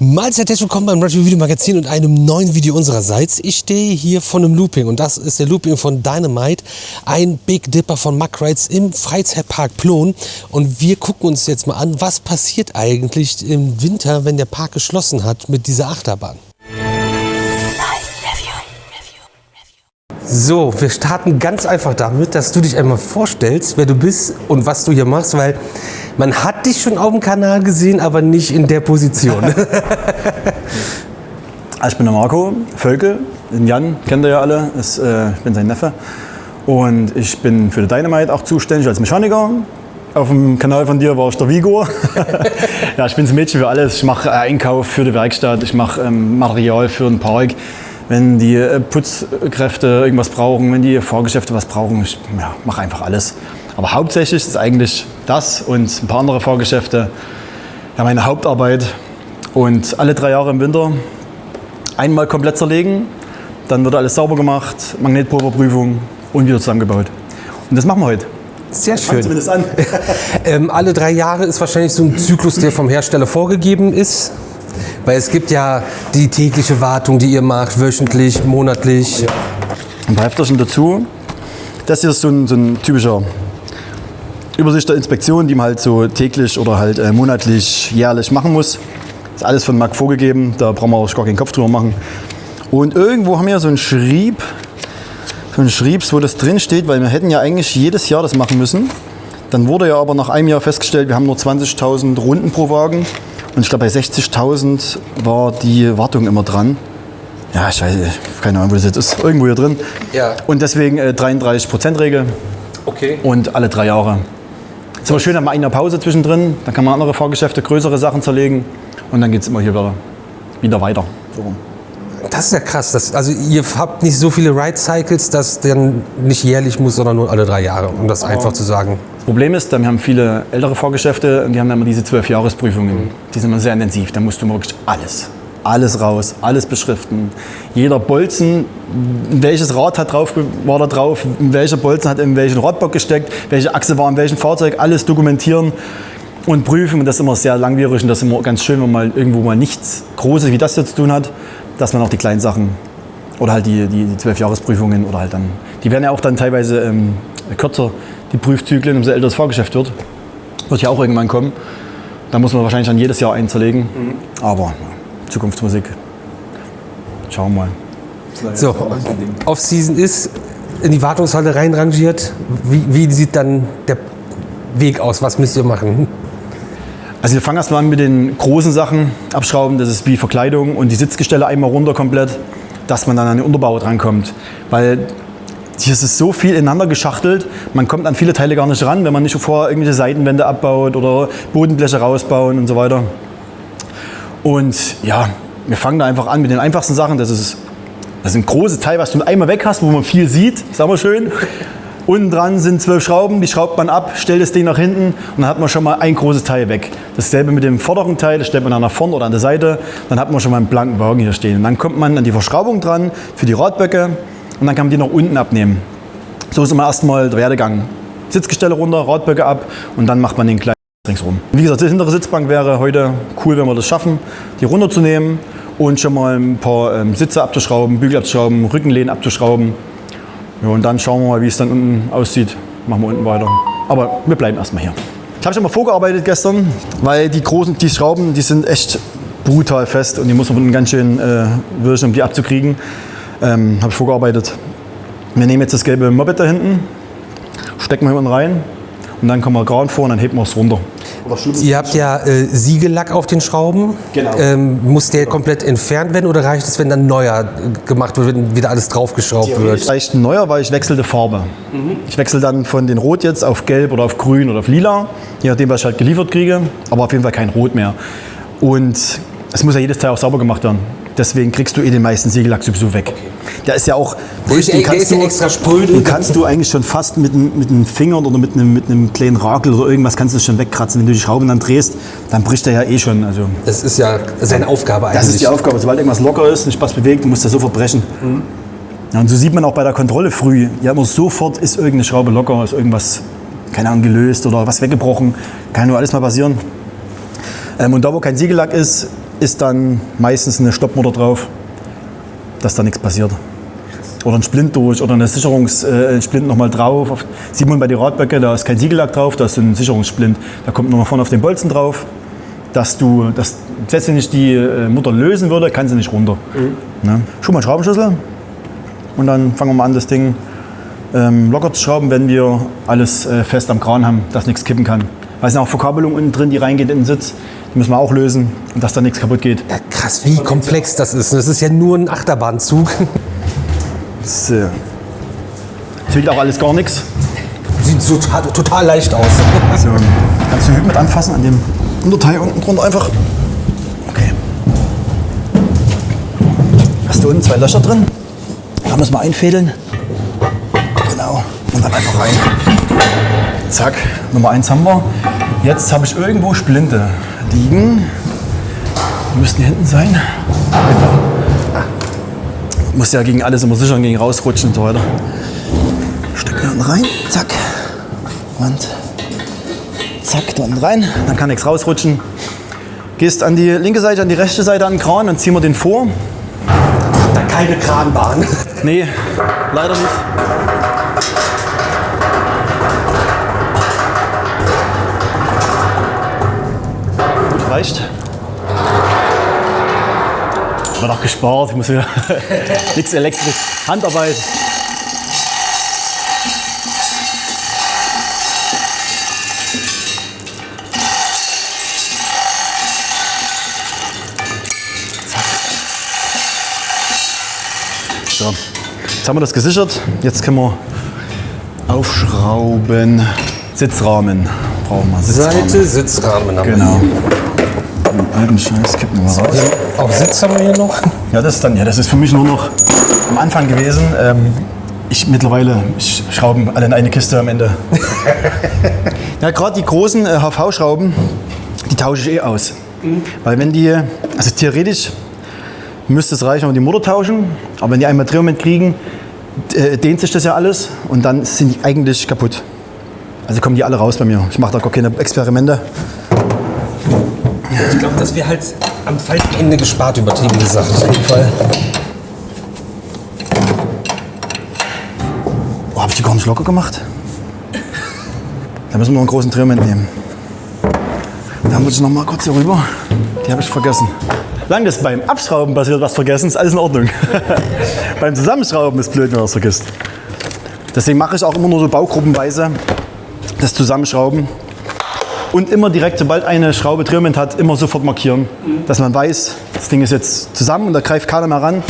Mahlzeit, herzlich willkommen beim Retro Video Magazin und einem neuen Video unsererseits. Ich stehe hier von einem Looping und das ist der Looping von Dynamite, ein Big Dipper von Mack Rides im Freizeitpark Plon. Und wir gucken uns jetzt mal an, was passiert eigentlich im Winter, wenn der Park geschlossen hat mit dieser Achterbahn. So, wir starten ganz einfach damit, dass du dich einmal vorstellst, wer du bist und was du hier machst, weil man hat dich schon auf dem Kanal gesehen, aber nicht in der Position. Ich bin der Marco Völkel, den Jan kennt ihr ja alle, ich bin sein Neffe und ich bin für die Dynamite auch zuständig als Mechaniker. Auf dem Kanal von dir war ich der Vigor. Ja, ich bin das Mädchen für alles. Ich mache Einkauf für die Werkstatt, ich mache Material für den Park. Wenn die Putzkräfte irgendwas brauchen, wenn die Fahrgeschäfte was brauchen, ich mache einfach alles. Aber hauptsächlich ist eigentlich das und ein paar andere Fahrgeschäfte ja meine Hauptarbeit. Und alle 3 Jahre im Winter einmal komplett zerlegen, dann wird alles sauber gemacht, Magnetpulverprüfung und wieder zusammengebaut. Und das machen wir heute. Sehr schön. Fangen zumindest an. Alle 3 Jahre ist wahrscheinlich so ein Zyklus, der vom Hersteller vorgegeben ist. Weil es gibt ja die tägliche Wartung, die ihr macht, wöchentlich, monatlich. Ja. Ein paar Hefterchen dazu. Das hier ist so ein typischer Übersicht der Inspektion, die man halt so täglich oder halt monatlich, jährlich machen muss. Das ist alles von Mack vorgegeben, da brauchen wir auch gar keinen Kopf drüber machen. Und irgendwo haben wir so einen Schrieb, wo das drin steht, weil wir hätten ja eigentlich jedes Jahr das machen müssen. Dann wurde ja aber nach einem Jahr festgestellt, wir haben nur 20.000 Runden pro Wagen. Und ich glaube, bei 60.000 war die Wartung immer dran. Ja, scheiße, keine Ahnung, wo das jetzt ist. Irgendwo hier drin. Ja. Und deswegen 33%-Regel. Okay. Und alle 3 Jahre. Ist aber schön, haben wir eine Pause zwischendrin. Dann kann man andere Fahrgeschäfte, größere Sachen zerlegen. Und dann geht es immer hier wieder weiter. So. Das ist ja krass. Also ihr habt nicht so viele Ride-Cycles, dass dann nicht jährlich muss, sondern nur alle 3 Jahre, um das einfach zu sagen. Das Problem ist, wir haben viele ältere Fahrgeschäfte und die haben dann immer diese 12-Jahres-Prüfungen. Die sind immer sehr intensiv. Da musst du wirklich alles raus, alles beschriften. Jeder Bolzen, welches Rad war da drauf, welcher Bolzen hat in welchen Radbock gesteckt, welche Achse war in welchem Fahrzeug, alles dokumentieren und prüfen. Und das ist immer sehr langwierig und das ist immer ganz schön, wenn man irgendwo mal nichts Großes wie das hier zu tun hat, dass man auch die kleinen Sachen oder halt die 12-Jahres-Prüfungen oder halt dann, die werden ja auch dann teilweise kürzer, die Prüfzyklen, umso älter das Fahrgeschäft wird ja auch irgendwann kommen. Da muss man wahrscheinlich dann jedes Jahr einzerlegen. Aber Zukunftsmusik. Schauen wir mal. So, Off-Season ist in die Wartungshalle reinrangiert. Wie sieht dann der Weg aus? Was müsst ihr machen? Also wir fangen erstmal an mit den großen Sachen abschrauben. Das ist wie Verkleidung und die Sitzgestelle einmal runter komplett, dass man dann an den Unterbau drankommt. Weil hier ist es so viel ineinander geschachtelt, man kommt an viele Teile gar nicht ran, wenn man nicht vorher irgendwelche Seitenwände abbaut oder Bodenbleche rausbauen und so weiter. Und ja, wir fangen da einfach an mit den einfachsten Sachen. Das ist ein großes Teil, was du einmal weg hast, wo man viel sieht, sagen wir schön. Unten dran sind 12 Schrauben, die schraubt man ab, stellt das Ding nach hinten und dann hat man schon mal ein großes Teil weg. Dasselbe mit dem vorderen Teil, das stellt man dann nach vorne oder an der Seite, dann hat man schon mal einen blanken Wagen hier stehen. Und dann kommt man an die Verschraubung dran für die Radböcke und dann kann man die nach unten abnehmen. So ist immer erstmal der Werdegang. Sitzgestelle runter, Radböcke ab und dann macht man den kleinen ringsrum. Wie gesagt, die hintere Sitzbank wäre heute cool, wenn wir das schaffen, die runterzunehmen und schon mal ein paar Sitze abzuschrauben, Bügel abzuschrauben, Rückenlehnen abzuschrauben. Ja, und dann schauen wir mal, wie es dann unten aussieht. Machen wir unten weiter. Aber wir bleiben erstmal hier. Ich habe schon mal vorgearbeitet gestern, weil die Schrauben, die sind echt brutal fest und die muss man ganz schön würschen, um die abzukriegen. Habe ich vorgearbeitet. Wir nehmen jetzt das gelbe Moped da hinten, stecken wir unten rein und dann kommen wir gerade vor und dann heben wir es runter. Ihr habt ja Siegellack auf den Schrauben. Genau. Muss der komplett entfernt werden oder reicht es, wenn dann neuer gemacht wird, wenn wieder alles draufgeschraubt wird? Reicht ein neuer, weil ich wechsle die Farbe. Ich wechsle dann von den Rot jetzt auf Gelb oder auf Grün oder auf Lila, je nachdem, was ich halt geliefert kriege, aber auf jeden Fall kein Rot mehr. Und es muss ja jedes Teil auch sauber gemacht werden. Deswegen kriegst du den meisten Siegellack sowieso weg. Okay. Der ist ja auch, extra spröde. Kannst du eigentlich schon fast mit den Fingern oder mit einem kleinen Rakel oder irgendwas kannst du schon wegkratzen. Wenn du die Schrauben dann drehst, dann bricht der ja eh schon. Also, das ist ja seine Aufgabe eigentlich. Das ist die Aufgabe. Sobald irgendwas locker ist, nicht was bewegt, musst du sofort brechen. Ja, und so sieht man auch bei der Kontrolle früh, ja immer sofort ist irgendeine Schraube locker, ist irgendwas, keine Ahnung, gelöst oder was weggebrochen. Kann nur alles mal passieren. Und da, wo kein Siegellack ist, ist dann meistens eine Stoppmutter drauf, dass da nichts passiert. Oder ein Splint durch oder eine Sicherungssplint nochmal drauf. Sieht man bei den Radböcke, da ist kein Siegellack drauf, da ist ein Sicherungssplint. Da kommt nochmal vorne auf den Bolzen drauf, selbst wenn ich die Mutter lösen würde, kann sie nicht runter. Ne? Schon mal einen Schraubenschlüssel und dann fangen wir mal an, das Ding locker zu schrauben, wenn wir alles fest am Kran haben, dass nichts kippen kann. Weil es sind auch Verkabelung unten drin, die reingeht in den Sitz. Die müssen wir auch lösen, dass da nichts kaputt geht. Ja, krass, wie komplex das ist. Das ist ja nur ein Achterbahnzug. Das wiegt auch alles gar nichts. Sieht total leicht aus. So, kannst du mit anfassen an dem Unterteil unten drunter einfach. Okay. Hast du unten 2 Löcher drin? Da müssen wir einfädeln. Genau. Und dann einfach rein. Zack. Nummer 1 haben wir. Jetzt habe ich irgendwo Splinte liegen. Die müssten hier hinten sein. Genau. Muss ja gegen alles immer sichern, gegen rausrutschen und so weiter. Stecken unten rein. Zack. Und zack, da unten rein. Dann kann nichts rausrutschen. Gehst an die linke Seite, an die rechte Seite an den Kran, dann ziehen wir den vor. Da keine Kranbahn. Nee, leider nicht. Gut, reicht. Wird auch gespart, ich muss wieder nichts elektrisch. Handarbeit. So, jetzt haben wir das gesichert. Jetzt können wir aufschrauben. Sitzrahmen brauchen wir. Seite, Sitzrahmen haben Genau. wir Den alten Scheiß kippen wir raus. hier. Auch Sitz haben wir hier noch. Ja, das ist für mich nur noch am Anfang gewesen. Ich schraube alle in eine Kiste am Ende. Ja, gerade die großen HV-Schrauben, die tausche ich aus. Weil wenn die, also theoretisch müsste es reichen, wenn wir die Mutter tauschen, aber wenn die einmal Drehmoment kriegen, dehnt sich das ja alles und dann sind die eigentlich kaputt. Also kommen die alle raus bei mir. Ich mache da gar keine Experimente. Ich glaube, das wäre halt am falschen Ende gespart, übertrieben gesagt. Auf jeden Fall. Oh, habe ich die gar nicht locker gemacht? Da müssen wir noch einen großen Drehmoment nehmen. Da muss ich noch mal kurz hier rüber. Die habe ich vergessen. Solange das beim Abschrauben passiert, was vergessen, ist alles in Ordnung. Beim Zusammenschrauben ist blöd, wenn man das vergisst. Deswegen mache ich auch immer nur so baugruppenweise das Zusammenschrauben. Und immer direkt, sobald eine Schraube Drehmoment hat, immer sofort markieren. Dass man weiß, das Ding ist jetzt zusammen und da greift keiner mehr ran.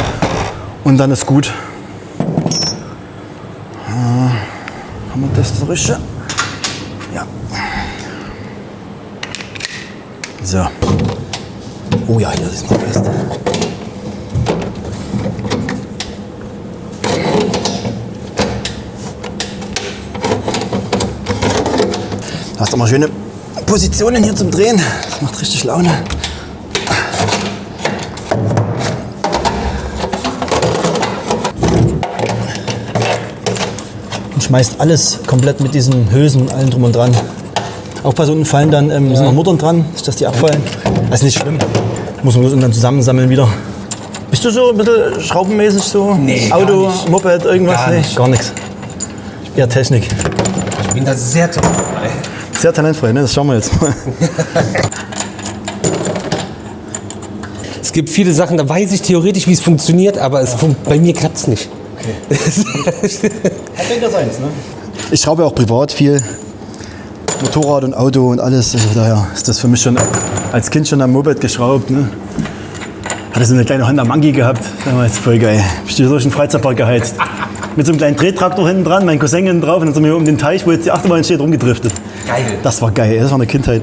Und dann ist gut. Haben wir das Richtige? Ja. So. Oh ja, hier ist noch fest. Du hast immer schöne Positionen hier zum Drehen. Das macht richtig Laune. Und schmeißt alles komplett mit diesen Hülsen und allem drum und dran. Aufpassen, unten fallen dann sind noch Muttern dran, dass die abfallen. Das ist nicht schlimm. Muss man das dann zusammensammeln wieder. Bist du so ein bisschen schraubenmäßig so? Nee, Auto, gar nicht. Moped, irgendwas? Gar nicht. Nee, gar nichts. Eher Technik. Ich bin da sehr talentfrei. Sehr talentfrei, ne? Das schauen wir jetzt mal. Es gibt viele Sachen, da weiß ich theoretisch, wie es funktioniert, aber bei mir klappt es nicht. Okay. Hat jeder seins, ne? Ich schraube auch privat viel. Motorrad und Auto und alles. Also daher ist das für mich schon als Kind schon am Moped geschraubt. Ne? Hatte so eine kleine Honda Monkey gehabt. Damals voll geil. Ich bin durch den Freizeitpark geheizt. Mit so einem kleinen Drehtraktor hinten dran, mein Cousin hinten drauf und dann sind wir um den Teich, wo jetzt die Achterbahn steht, rumgedriftet. Geil. Das war geil. Das war eine Kindheit.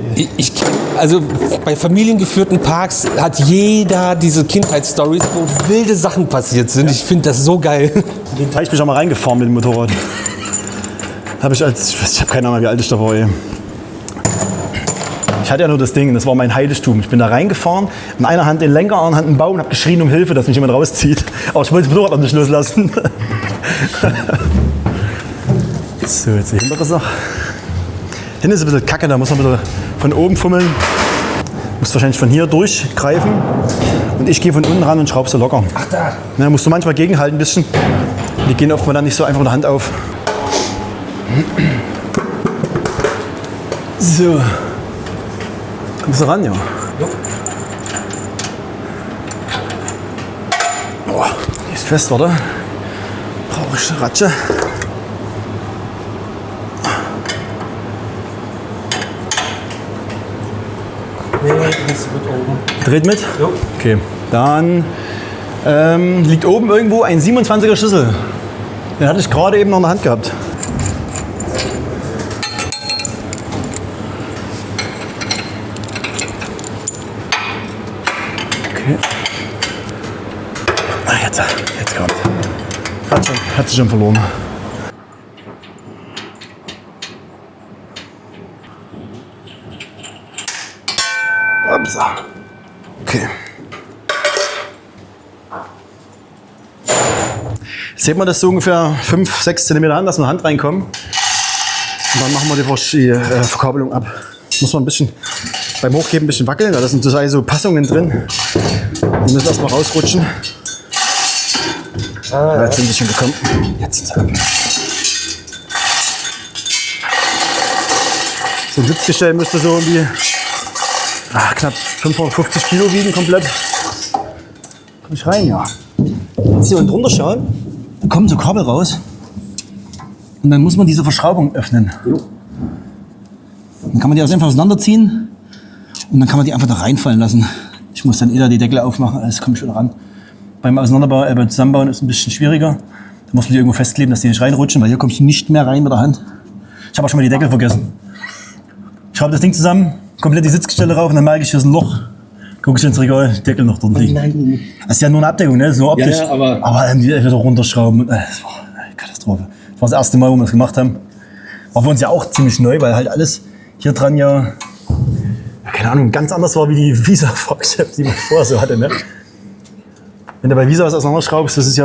Also bei familiengeführten Parks hat jeder diese Kindheitsstories, wo wilde Sachen passiert sind. Ich finde das so geil. In den Teich bin ich auch mal reingefahren mit dem Motorrad. Ich habe keine Ahnung, wie alt ich da war. Ey. Ich hatte ja nur das Ding, das war mein Heiligtum. Ich bin da reingefahren, in einer Hand den Lenker, in der anderen Hand einen Baum und habe geschrien um Hilfe, dass mich jemand rauszieht. Aber ich wollte das Motorrad auch nicht loslassen. So, jetzt die hintere Sache. Hinten ist ein bisschen kacke, da muss man ein bisschen von oben fummeln. Musst wahrscheinlich von hier durchgreifen und ich gehe von unten ran und schraube so locker. Ach da. Ja, musst du manchmal gegenhalten ein bisschen. Die gehen oft mal dann nicht so einfach mit der Hand auf. So. Kommst du ran, ja? Ja. Oh, die ist fest, oder? Brauche ich eine Ratsche. Nee, das wird oben. Dreht mit? Ja. Okay. Dann liegt oben irgendwo ein 27er Schlüssel. Den hatte ich gerade eben noch in der Hand gehabt. Okay. Ah, jetzt kommt. Hat sie schon verloren. Upsa. Okay. Jetzt hebt man das so ungefähr 5-6 cm an, dass wir in die Hand reinkommen. Und dann machen wir die Verkabelung ab. Muss man ein bisschen beim Hochheben ein bisschen wackeln, da sind so Passungen drin. Die müssen erstmal rausrutschen. Ja, jetzt sind sie schon gekommen. Jetzt. So ein Sitzgestell müsste so um die knapp 550 Kilo wiegen komplett. Komm ich rein, ja. Jetzt hier unten drunter schauen, da kommen so Kabel raus. Und dann muss man diese Verschraubung öffnen. Dann kann man die also einfach auseinanderziehen und dann kann man die einfach da reinfallen lassen. Ich muss dann die Deckel aufmachen, alles kommt schon ran. Beim beim Zusammenbauen ist es ein bisschen schwieriger. Da muss man die irgendwo festkleben, dass die nicht reinrutschen, weil hier kommst du nicht mehr rein mit der Hand. Ich habe auch schon mal die Deckel vergessen. Ich schraube das Ding zusammen, komplett die Sitzgestelle rauf und dann merke ich, hier ist ein Loch. Gucke ich ins Regal, Deckel noch drin liegen. Nein. Das ist ja nur eine Abdeckung, ne? So optisch. Ja, aber dann wieder runterschrauben. Das war eine Katastrophe. Das war das erste Mal, wo wir das gemacht haben. War für uns ja auch ziemlich neu, weil halt alles hier dran ja keine Ahnung, ganz anders war wie die Visa-Fahrgeschäfte, die man vorher so hatte. Ne? Wenn du bei Visa was auseinanderschraubst, das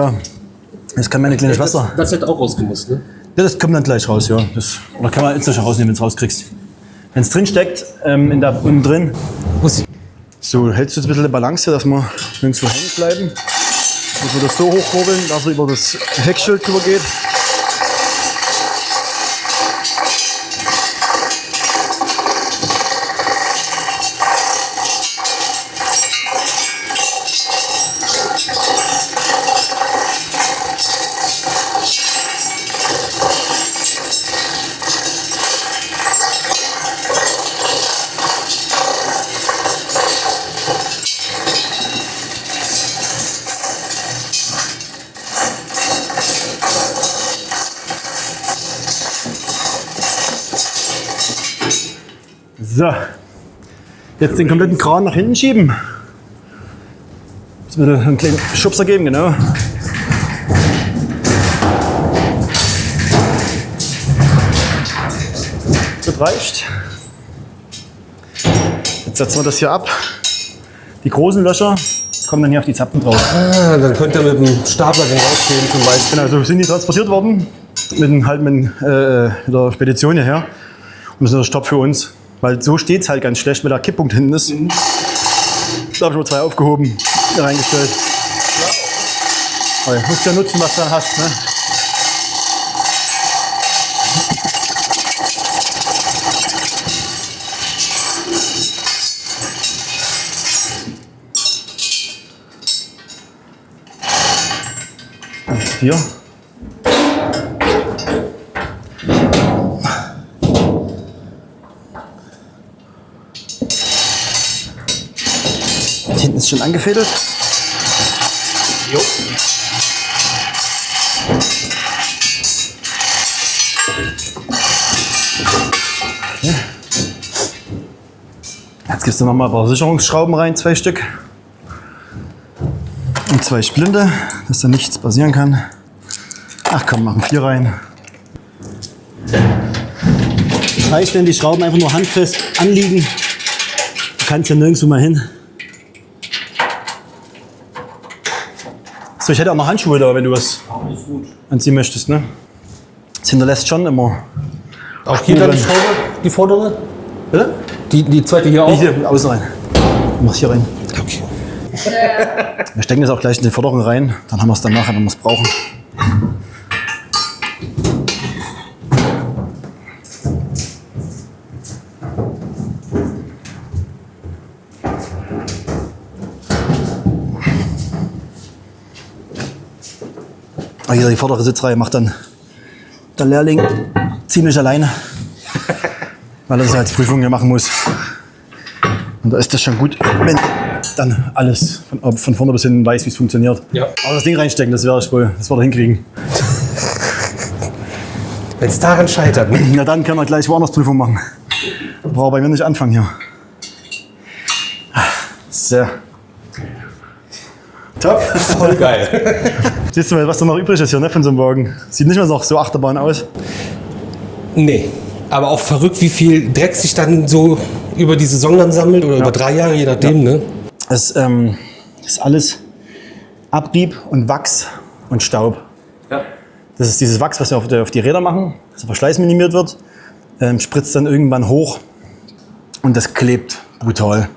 kann meine kleine Schwester. Das hätte auch rausgemusst, ne? Ja, das kommt dann gleich raus, ja. Oder kann man jetzt nicht rausnehmen, wenn es rauskriegst. Wenn es drin steckt, unten drin. So, hältst du jetzt ein bisschen die Balance hier, dass wir nirgendwo hängen bleiben. Dass wir das so hochkurbeln, dass er über das Heckschild drüber geht. So, jetzt den kompletten Kran nach hinten schieben. Das würde einen kleinen Schubser geben, genau. Das reicht. Jetzt setzen wir das hier ab. Die großen Löcher kommen dann hier auf die Zapfen drauf. Ah, dann könnt ihr mit dem Stapler den rausgehen zum Beispiel. Genau, so sind die transportiert worden mit der Spedition hierher. Und das ist der Stopp für uns. Weil so steht es halt ganz schlecht, wenn der Kipppunkt hinten ist. Da habe ich mal 2 aufgehoben, hier reingestellt. Ja. Du musst ja nutzen, was du dann hast. Ne? Und hier. Hinten ist schon angefädelt. Jo. Okay. Jetzt gibst du noch mal ein paar Sicherungsschrauben rein, 2 Stück. Und 2 Splinte, dass da nichts passieren kann. Ach komm, machen 4 rein. Das reicht, wenn die Schrauben einfach nur handfest anliegen. Du kannst ja nirgendwo mal hin. So, ich hätte auch noch Handschuhe da, wenn du was anziehen möchtest. Ne? Das hinterlässt schon immer. Auch hier dann die Schraube, die vordere? Bitte? Die zweite hier auch? Hier, außen rein. Mach hier rein. Okay. Wir stecken das auch gleich in die Förderung rein, dann haben wir es dann nachher, wenn wir es brauchen. Hier die vordere Sitzreihe macht dann der Lehrling ziemlich alleine, weil er das als Prüfung hier machen muss. Und da ist das schon gut, wenn dann alles von vorne bis hinten weiß, wie es funktioniert. Ja. Aber das Ding reinstecken, das werde ich wohl, das wird er hinkriegen. Wenn es daran scheitert. Ne? Ja, dann kann er gleich woanders Prüfung machen. Braucht bei mir nicht anfangen hier. Sehr. Top. Voll geil. Siehst du mal, was da noch übrig ist hier, ne, von so einem Wagen. Sieht nicht mehr noch so Achterbahn aus. Nee. Aber auch verrückt, wie viel Dreck sich dann so über die Saison dann sammelt oder über 3 Jahre, je nachdem. Ja. Ne? Das ist alles Abrieb und Wachs und Staub. Ja. Das ist dieses Wachs, was wir auf die Räder machen, dass der Verschleiß minimiert wird, spritzt dann irgendwann hoch und das klebt brutal.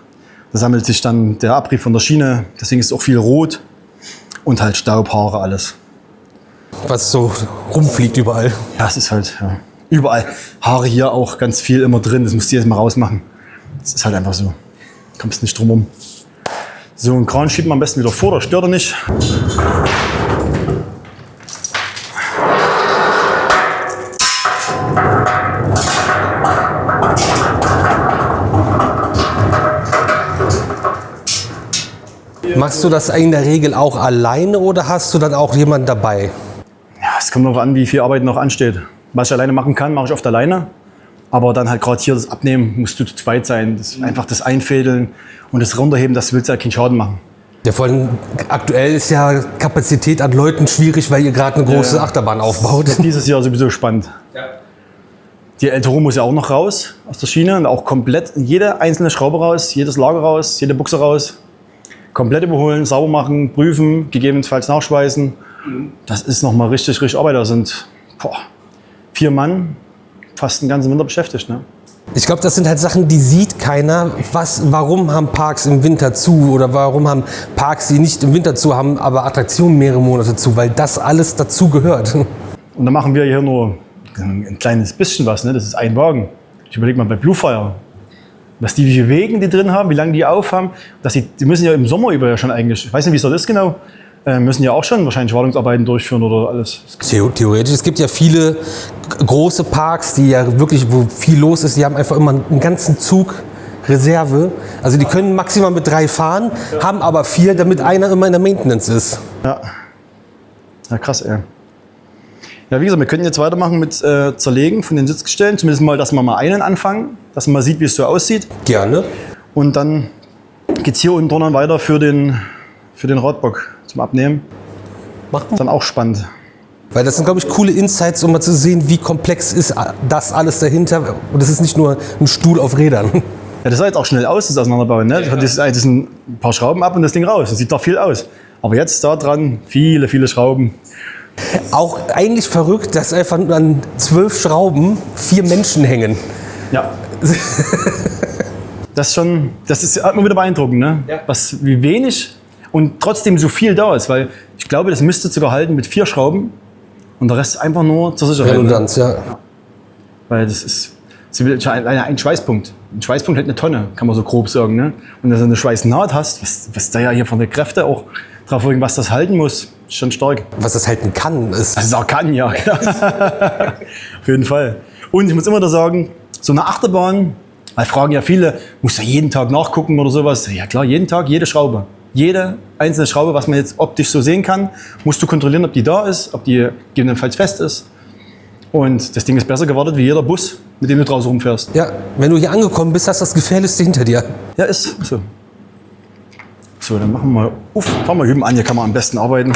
Da sammelt sich dann der Abrieb von der Schiene, deswegen ist auch viel Rot und halt Staub, Haare, alles. Was so rumfliegt überall. Ja, es ist halt überall. Haare hier auch ganz viel immer drin, das musst du jetzt mal rausmachen. Das ist halt einfach so, kommst nicht drum rum. So, einen Kran schiebt man am besten wieder vor, da stört er nicht. Machst du das in der Regel auch alleine oder hast du dann auch jemanden dabei? Ja, es kommt darauf an, wie viel Arbeit noch ansteht. Was ich alleine machen kann, mache ich oft alleine. Aber dann halt gerade hier das Abnehmen, musst du zu zweit sein. Einfach das Einfädeln und das Runterheben, das willst du ja keinen Schaden machen. Ja, vor allem aktuell ist ja Kapazität an Leuten schwierig, weil ihr gerade eine große Achterbahn aufbaut. Dieses Jahr sowieso spannend. Ja. Die Eltero muss ja auch noch raus aus der Schiene und auch komplett jede einzelne Schraube raus, jedes Lager raus, jede Buchse raus. Komplett überholen, sauber machen, prüfen, gegebenenfalls nachschweißen. Das ist nochmal richtig Arbeit. Da sind 4 Mann fast den ganzen Winter beschäftigt. Ne? Ich glaube, das sind halt Sachen, die sieht keiner. Warum haben Parks im Winter zu oder warum haben Parks, die nicht im Winter zu haben, aber Attraktionen mehrere Monate zu? Weil das alles dazu gehört. Und dann machen wir hier nur ein kleines bisschen was. Ne? Das ist ein Wagen. Ich überlege mal bei Blue Fire, was die, wie viele Wegen die drin haben, wie lange die aufhaben. Die müssen ja im Sommer über ja schon eigentlich, ich weiß nicht, wie es das ist genau, müssen ja auch schon wahrscheinlich Wartungsarbeiten durchführen oder alles. Theoretisch. Es gibt ja viele große Parks, die ja wirklich, wo viel los ist, die haben einfach immer einen ganzen Zug Reserve. Also die können maximal mit 3 fahren, haben aber 4, damit einer immer in der Maintenance ist. Ja, ja krass, ey. Ja, wie gesagt, wir könnten jetzt weitermachen mit Zerlegen von den Sitzgestellen. Zumindest mal, dass wir mal einen anfangen, dass man mal sieht, wie es so aussieht. Gerne. Und dann geht es hier unten drunter weiter für den Radbock zum Abnehmen. Machen wir. Dann auch spannend. Weil das sind, glaube ich, coole Insights, um mal zu sehen, wie komplex ist das alles dahinter. Und es ist nicht nur ein Stuhl auf Rädern. Ja, das sah jetzt auch schnell aus, das Auseinanderbauen. Ne? Das sind ein paar Schrauben ab und das Ding raus. Das sieht doch viel aus. Aber jetzt da dran viele Schrauben. Auch eigentlich verrückt, dass einfach nur an 12 Schrauben 4 Menschen hängen. Ja. Das ist immer wieder beeindruckend, ne? Ja. Wie wenig und trotzdem so viel da ist. Weil ich glaube, das müsste sogar halten mit 4 Schrauben und der Rest einfach nur zur Sicherheit. Redundanz, ja. Weil das ist ein Schweißpunkt. Ein Schweißpunkt hält eine Tonne, kann man so grob sagen. Ne? Und wenn du eine Schweißnaht hast, was da ja hier von der Kräfte auch drauf folgen, was das halten muss, ist schon stark. Was das halten kann, ist. Was es auch kann, ja. Auf jeden Fall. Und ich muss immer da sagen, so eine Achterbahn, weil fragen ja viele, musst du jeden Tag nachgucken oder sowas? Ja klar, jeden Tag, jede Schraube. Jede einzelne Schraube, was man jetzt optisch so sehen kann, musst du kontrollieren, ob die da ist, ob die gegebenenfalls fest ist. Und das Ding ist besser gewartet wie jeder Bus, mit dem du draußen rumfährst. Ja, wenn du hier angekommen bist, hast du das Gefährlichste hinter dir. Ja, ist so. So, dann machen wir mal, fangen wir üben an, hier kann man am besten arbeiten.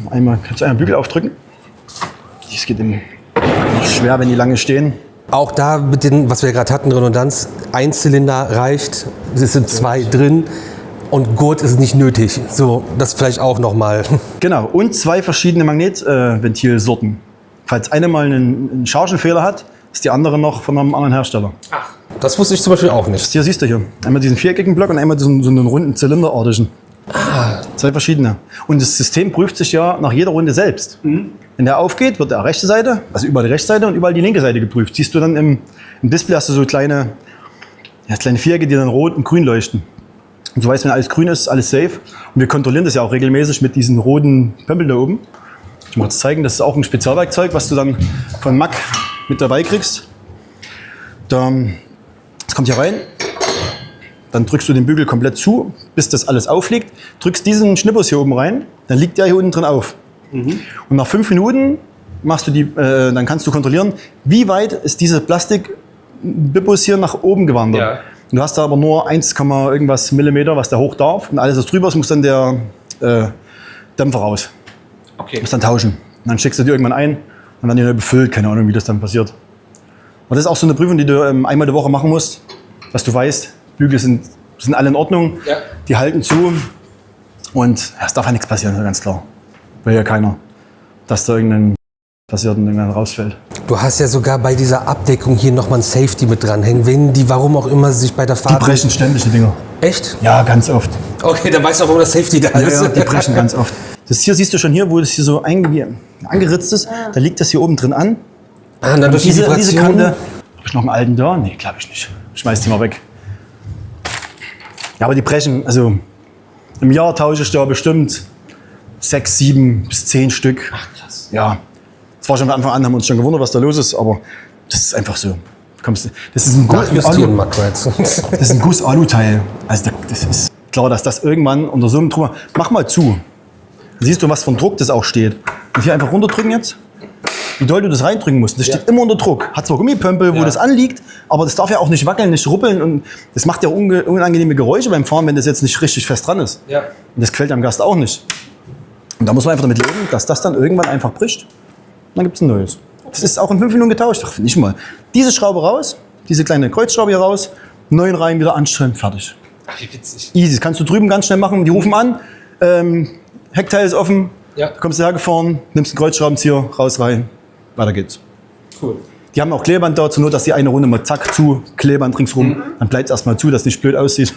Kannst du einen Bügel aufdrücken? Das geht immer schwer, wenn die lange stehen. Auch da mit den, was wir gerade hatten, Redundanz, ein Zylinder reicht, es sind 2 drin und Gurt ist nicht nötig. So, das vielleicht auch nochmal. Genau, und 2 verschiedene Magnetventilsorten. Falls eine mal einen Chargenfehler hat, ist die andere noch von einem anderen Hersteller. Ach. das wusste ich zum Beispiel auch nicht. Das hier siehst du hier. Einmal diesen viereckigen Block und einmal so einen runden zylinderartigen. Zwei verschiedene. Und das System prüft sich ja nach jeder Runde selbst. Wenn der aufgeht, wird der rechte Seite, also überall die rechte Seite und überall die linke Seite geprüft. Siehst du dann im Display, hast du so kleine Vierecke, die dann rot und grün leuchten. Und du weißt, wenn alles grün ist, ist alles safe. Und wir kontrollieren das ja auch regelmäßig mit diesen roten Pömpeln da oben. Ich muss zeigen, das ist auch ein Spezialwerkzeug, was du dann von Mack mit dabei kriegst. Das kommt hier rein. Dann drückst du den Bügel komplett zu, bis das alles aufliegt. Drückst diesen Schnippers hier oben rein, dann liegt der hier unten drin auf. Und nach 5 Minuten machst du dann kannst du kontrollieren, wie weit ist diese Plastik-Bippus hier nach oben gewandert. Ja. Du hast da aber nur 1, irgendwas Millimeter, was da hoch darf. Und alles, was drüber ist, muss dann der Dämpfer raus. Okay. Musst dann tauschen. Und dann schickst du die irgendwann ein und dann die neu befüllt. Keine Ahnung, wie das dann passiert. Und das ist auch so eine Prüfung, die du einmal die Woche machen musst, dass du weißt, Bügel sind alle in Ordnung, Ja. die halten zu und es darf ja nichts passieren, ganz klar. Will ja keiner, dass da irgendein passiert und irgendwann rausfällt. Du hast ja sogar bei dieser Abdeckung hier nochmal ein Safety mit dranhängen, wenn die, warum auch immer, sich bei der Die Fahrt... brechen ständig, die Dinger. Echt? Ja, ganz oft. Okay, dann weißt du auch, warum das Safety da ist. Ja, die brechen ganz oft. Das hier siehst du schon hier, wo das hier so angeritzt ist. Da liegt das hier oben drin an. Ah, und dann durch die Diese Vibration... Kante. Hab ich noch einen alten da? Nee, glaube ich nicht. Schmeiß die mal weg. Ja, aber die brechen, also im Jahr tausche ich da bestimmt 6, 7 bis 10 Stück. Ach, krass. Ja, das war schon von Anfang an, haben wir uns schon gewundert, was da los ist, aber das ist einfach so. Das ist ein Nachjustieren, Mackrides. Das ist ein Guss-Alu-Teil. Also das ist klar, dass das irgendwann unter so einem Druck... Mach mal zu. Dann siehst du, was für ein Druck das auch steht. Und hier einfach runterdrücken jetzt. Wie doll du das reindrücken musst. Das steht immer unter Druck. Hat zwar Gummipömpel, wo das anliegt, aber das darf ja auch nicht wackeln, nicht ruppeln. Und das macht ja unangenehme Geräusche beim Fahren, wenn das jetzt nicht richtig fest dran ist. Ja. Und das quält am Gast auch nicht. Und da muss man einfach damit leben, dass das dann irgendwann einfach bricht. Und dann gibt es ein neues. Das ist auch in 5 Minuten getauscht. Ach, nicht mal. Diese Schraube raus, diese kleine Kreuzschraube hier raus, neuen rein, wieder anstellen, fertig. Ach, wie witzig. Easy. Das kannst du drüben ganz schnell machen. Die rufen an, Heckteil ist offen, Ja. kommst du hergefahren, nimmst einen Kreuzschraubenzieher, raus rein, weiter geht's. Cool. Die haben auch Klebeband da, zur Not, dass die eine Runde mal zack zu, Klebeband ringsrum, dann bleibt es erstmal zu, dass es nicht blöd aussieht.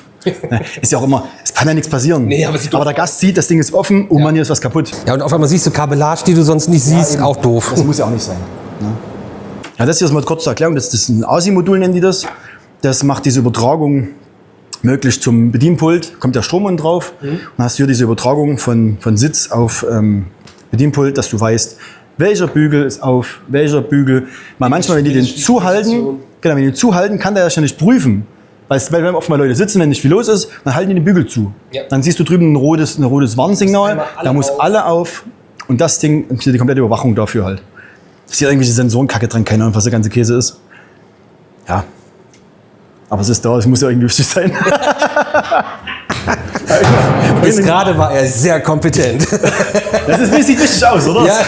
Ist ja auch immer, es kann ja nichts passieren. Nee, aber sieht der Gast sieht, das Ding ist offen, oh Mann, hier ist was kaputt. Ja, und auf einmal siehst du Kabellage, die du sonst nicht siehst, auch doof. Das muss ja auch nicht sein. Ne? Ja, das hier ist mal kurz zur Erklärung, das ist ein ASI-Modul, nennen die das. Das macht diese Übertragung möglich zum Bedienpult, kommt der Strom unten drauf. Dann hast du hier diese Übertragung von Sitz auf Bedienpult, dass du weißt, welcher Bügel ist auf, welcher Bügel. Manchmal, wenn die den zuhalten, wenn die den zuhalten, kann der ja schon nicht prüfen. Weil oft mal Leute sitzen, wenn nicht viel los ist, dann halten die den Bügel zu. Ja. Dann siehst du drüben ein rotes Warnsignal, da muss alle auf. Und das Ding ist die komplette Überwachung dafür halt. Das ist hier irgendwelche Sensorenkacke dran, keine Ahnung, was der ganze Käse ist. Ja. Aber es ist da, es muss ja irgendwie wichtig sein. Bis gerade war er sehr kompetent. Das sieht wichtig aus, oder? Ja.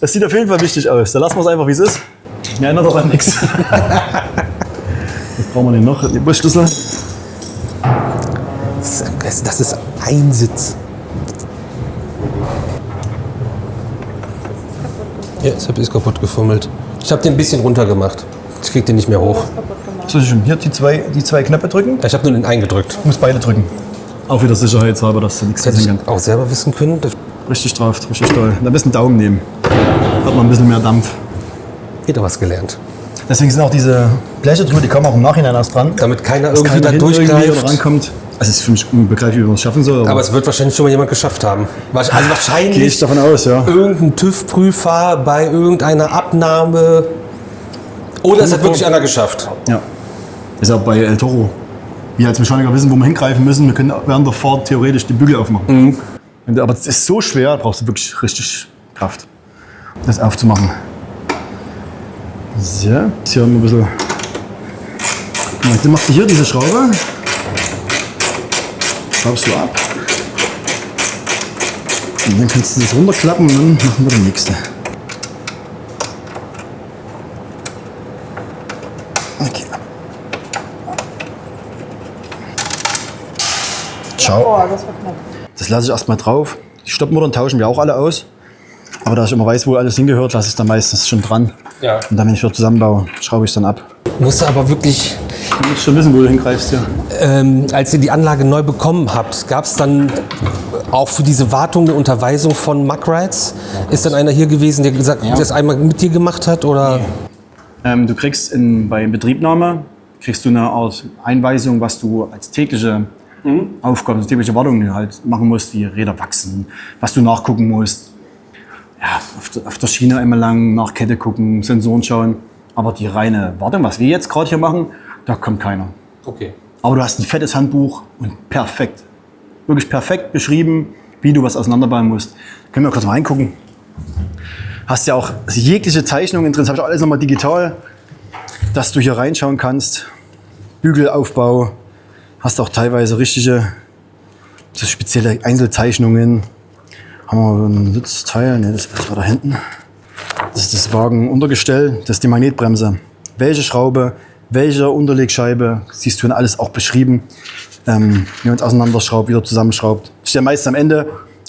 Das sieht auf jeden Fall wichtig aus. Da lassen wir es einfach, wie es ist. Mir ändert doch an nichts. Was brauchen wir denn noch? Den Busschlüssel. Das ist ein Sitz. Ja, das ist kaputt gefummelt. Ich habe den ein bisschen runter gemacht. Ich krieg den nicht mehr hoch. So, schön. Hier die zwei Knöpfe drücken. Ich habe nur den eingedrückt. Du musst beide drücken. Auch wieder sicherheitshalber, dass du nichts Das hätte sehen ich kann. auch selber wissen können. Das Richtig drauf, richtig toll. Da ein bisschen Daumen nehmen. Hat man ein bisschen mehr Dampf. Jeder was gelernt. Deswegen sind auch diese Bleche drüber, die kommen auch im Nachhinein erst dran. Damit keiner Dass irgendwie da hinten irgendwie oder durchgreift. rankommt. Also es ist für mich unbegreiflich, wie man es schaffen soll. Aber es wird wahrscheinlich schon mal jemand geschafft haben. Also gehe ich wahrscheinlich davon aus, ja. irgendein TÜV-Prüfer bei irgendeiner Abnahme. Oder es hat wirklich einer geschafft. Ja. Ist auch bei El Toro. Wir als Mechaniker wissen, wo wir hingreifen müssen. Wir können während der Fahrt theoretisch die Bügel aufmachen. Aber es ist so schwer, da brauchst du wirklich richtig Kraft, das aufzumachen. So, jetzt hier haben wir ein bisschen. Dann machst du hier diese Schraube. Schraubst du ab. Und dann kannst du das runterklappen und dann machen wir die nächste. Okay. Ciao. Oh, das war knapp. Das lasse ich erstmal drauf. Die Stoppmotoren tauschen wir auch alle aus. Aber da ich immer weiß, wo alles hingehört, lasse ich es dann meistens schon dran. Ja. Und dann, wenn ich wieder zusammenbaue, schraube ich es dann ab. Musst du aber wirklich, Du musst schon wissen, wo du hingreifst hier. als ihr die Anlage neu bekommen habt, gab es dann auch für diese Wartung eine Unterweisung von Mackrides? Ist dann einer hier gewesen, der gesagt, das einmal mit dir gemacht hat? Oder? Du kriegst bei Betriebnahme kriegst du eine Art Einweisung, was du als tägliche Aufgaben, als tägliche Wartung halt machen musst, wie Räder wachsen, was du nachgucken musst. Ja, auf der Schiene einmal lang nach Kette gucken, Sensoren schauen. Aber die reine Wartung, was wir jetzt gerade hier machen, da kommt keiner. Okay. Aber du hast ein fettes Handbuch und perfekt. Wirklich perfekt beschrieben, wie du was auseinanderbauen musst. Können wir kurz mal reingucken. Hast ja auch jegliche Zeichnungen drin, das habe ich alles nochmal digital, dass du hier reinschauen kannst. Bügelaufbau, hast auch teilweise richtige, so spezielle Einzelzeichnungen. Haben wir ein Sitzteil, ne, das war da hinten. Das ist das Wagenuntergestell, das ist die Magnetbremse. Welche Schraube, welche Unterlegscheibe, siehst du dann alles auch beschrieben. Wie man es auseinanderschraubt, wieder zusammenschraubt. Das ist ja meistens am Ende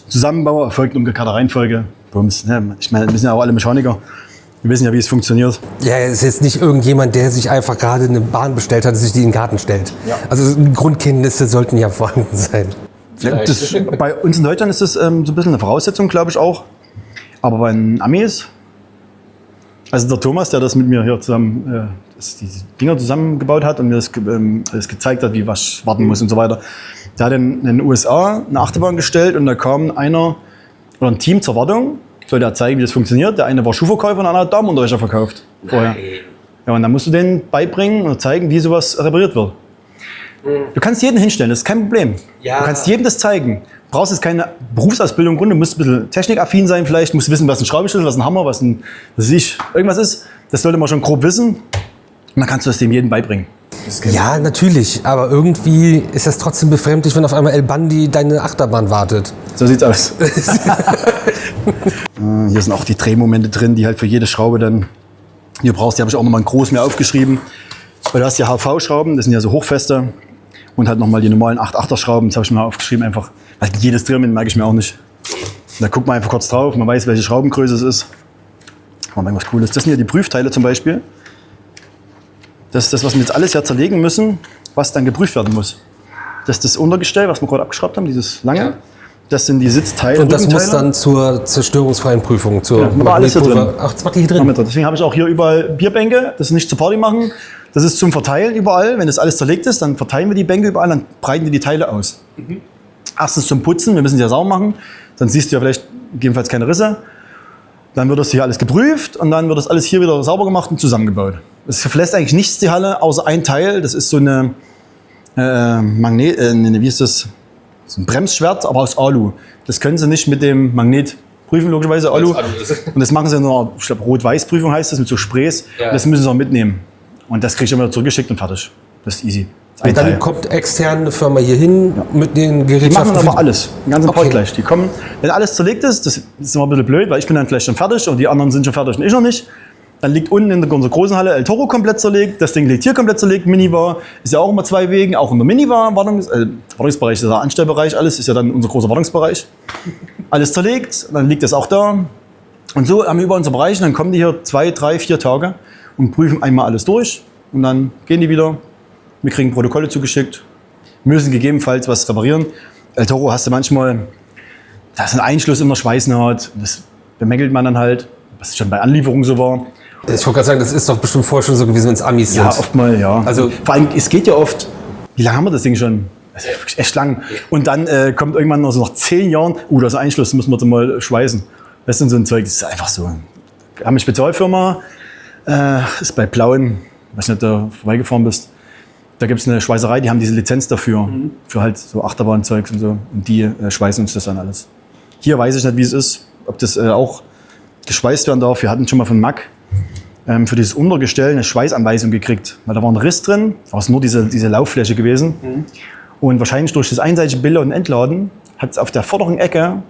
Zusammenbau, erfolgt in umgekehrter Reihenfolge. Bums, ne? Ich meine, wir sind ja auch alle Mechaniker. Wir wissen ja, wie es funktioniert. Ja, es ist jetzt nicht irgendjemand, der sich einfach gerade eine Bahn bestellt hat und sich die in den Garten stellt. Ja. Also Grundkenntnisse sollten ja vorhanden sein. Ja, bei uns in Deutschland ist das so ein bisschen eine Voraussetzung, glaube ich auch. Aber bei den Amis, also der Thomas, der das mit mir hier zusammen, die Dinger zusammengebaut hat und mir das gezeigt hat, wie was warten muss und so weiter. Der hat in den USA eine Achterbahn gestellt und da kam einer oder ein Team zur Wartung, sollte er zeigen, wie das funktioniert. Der eine war Schuhverkäufer und der andere hat Damenunterwäsche verkauft vorher. Ja, und dann musst du denen beibringen und zeigen, wie sowas repariert wird. Du kannst jeden hinstellen, das ist kein Problem. Ja. Du kannst jedem das zeigen. Du brauchst jetzt keine Berufsausbildung im Grunde, du musst ein bisschen technikaffin sein vielleicht, musst wissen, was ein Schraubenschlüssel, was ein Hammer, irgendwas ist. Das sollte man schon grob wissen. Und dann kannst du das dem jedem beibringen. Ja, natürlich, aber irgendwie ist das trotzdem befremdlich, wenn auf einmal El Bandi deine Achterbahn wartet. So sieht's aus. Hier sind auch die Drehmomente drin, die halt für jede Schraube dann hier brauchst. Die habe ich auch nochmal in groß mir aufgeschrieben. Weil du hast ja HV-Schrauben, das sind ja so hochfeste. Und halt nochmal die normalen 8-8er-Schrauben, das habe ich mir aufgeschrieben einfach. Weil jedes Drehmoment merke ich mir auch nicht. Und da guckt man einfach kurz drauf, man weiß, welche Schraubengröße es ist. Haben wir irgendwas Cooles. Das sind ja die Prüfteile zum Beispiel. Das ist das, was wir jetzt alles ja zerlegen müssen, was dann geprüft werden muss. Das ist das Untergestell, was wir gerade abgeschraubt haben, dieses lange. Ja. Das sind die Sitzteile. Und das muss dann zur zerstörungsfreien Prüfung, war alles hier drin. Ach, das war hier drin. Deswegen habe ich auch hier überall Bierbänke. Das ist nicht zur Party machen. Das ist zum Verteilen überall. Wenn das alles zerlegt ist, dann verteilen wir die Bänke überall, dann breiten wir die Teile aus. Erstens zum Putzen, wir müssen sie ja sauber machen. Dann siehst du ja vielleicht gegebenenfalls keine Risse. Dann wird das hier alles geprüft und dann wird das alles hier wieder sauber gemacht und zusammengebaut. Es verlässt eigentlich nichts die Halle, außer ein Teil. Das ist so eine wie ist das? So ein Bremsschwert, aber aus Alu. Das können sie nicht mit dem Magnet prüfen, logischerweise Alu. Und das machen sie in einer, ich glaube, Rot-Weiß-Prüfung heißt das, mit so Sprays. Ja. Das müssen sie auch mitnehmen. Und das kriege ich immer zurückgeschickt und fertig. Das ist easy. Das und dann Teil. Kommt extern eine Firma hier hin mit den Gerätschaften. Die machen aber alles, den ganzen Part gleich. Die kommen, wenn alles zerlegt ist, das ist immer ein bisschen blöd, weil ich bin dann vielleicht schon fertig und die anderen sind schon fertig und ich noch nicht. Dann liegt unten in unserer großen Halle El Toro komplett zerlegt, das Ding liegt hier komplett zerlegt, Minivar, ist ja auch immer 2 Wegen, auch in der Minivar, Wartungsbereich, ist der Anstellbereich, alles ist ja dann unser großer Wartungsbereich. Alles zerlegt, dann liegt das auch da. Und so haben wir über unser Bereich und dann kommen die hier 2, 3, 4 Tage und prüfen einmal alles durch und dann gehen die wieder. Wir kriegen Protokolle zugeschickt, müssen gegebenenfalls was reparieren. El Toro hast du manchmal, da ist ein Einschluss in der Schweißnaht, das bemängelt man dann halt, was schon bei Anlieferung so war. Ich wollte gerade sagen, das ist doch bestimmt vorher schon so gewesen, wenn es Amis sind. Ja, oftmals, ja. Also, vor allem, es geht ja oft, wie lange haben wir das Ding schon? Das ist ja wirklich echt lang. Und dann kommt irgendwann noch so nach 10 Jahren, da ist ein Einschluss, müssen wir jetzt mal schweißen. Das ist so ein Zeug, das ist einfach so. Wir haben eine Spezialfirma, ist bei Plauen, weiß nicht, ob du vorbeigefahren bist. Da gibt es eine Schweißerei, die haben diese Lizenz dafür, für halt so Achterbahnzeugs und so. Und die schweißen uns das dann alles. Hier weiß ich nicht, wie es ist, ob das auch geschweißt werden darf. Wir hatten schon mal von Mack für dieses Untergestell eine Schweißanweisung gekriegt. Weil da war ein Riss drin, da war nur diese Lauffläche gewesen. Und wahrscheinlich durch das einseitige Bilder und Entladen hat es auf der vorderen Ecke,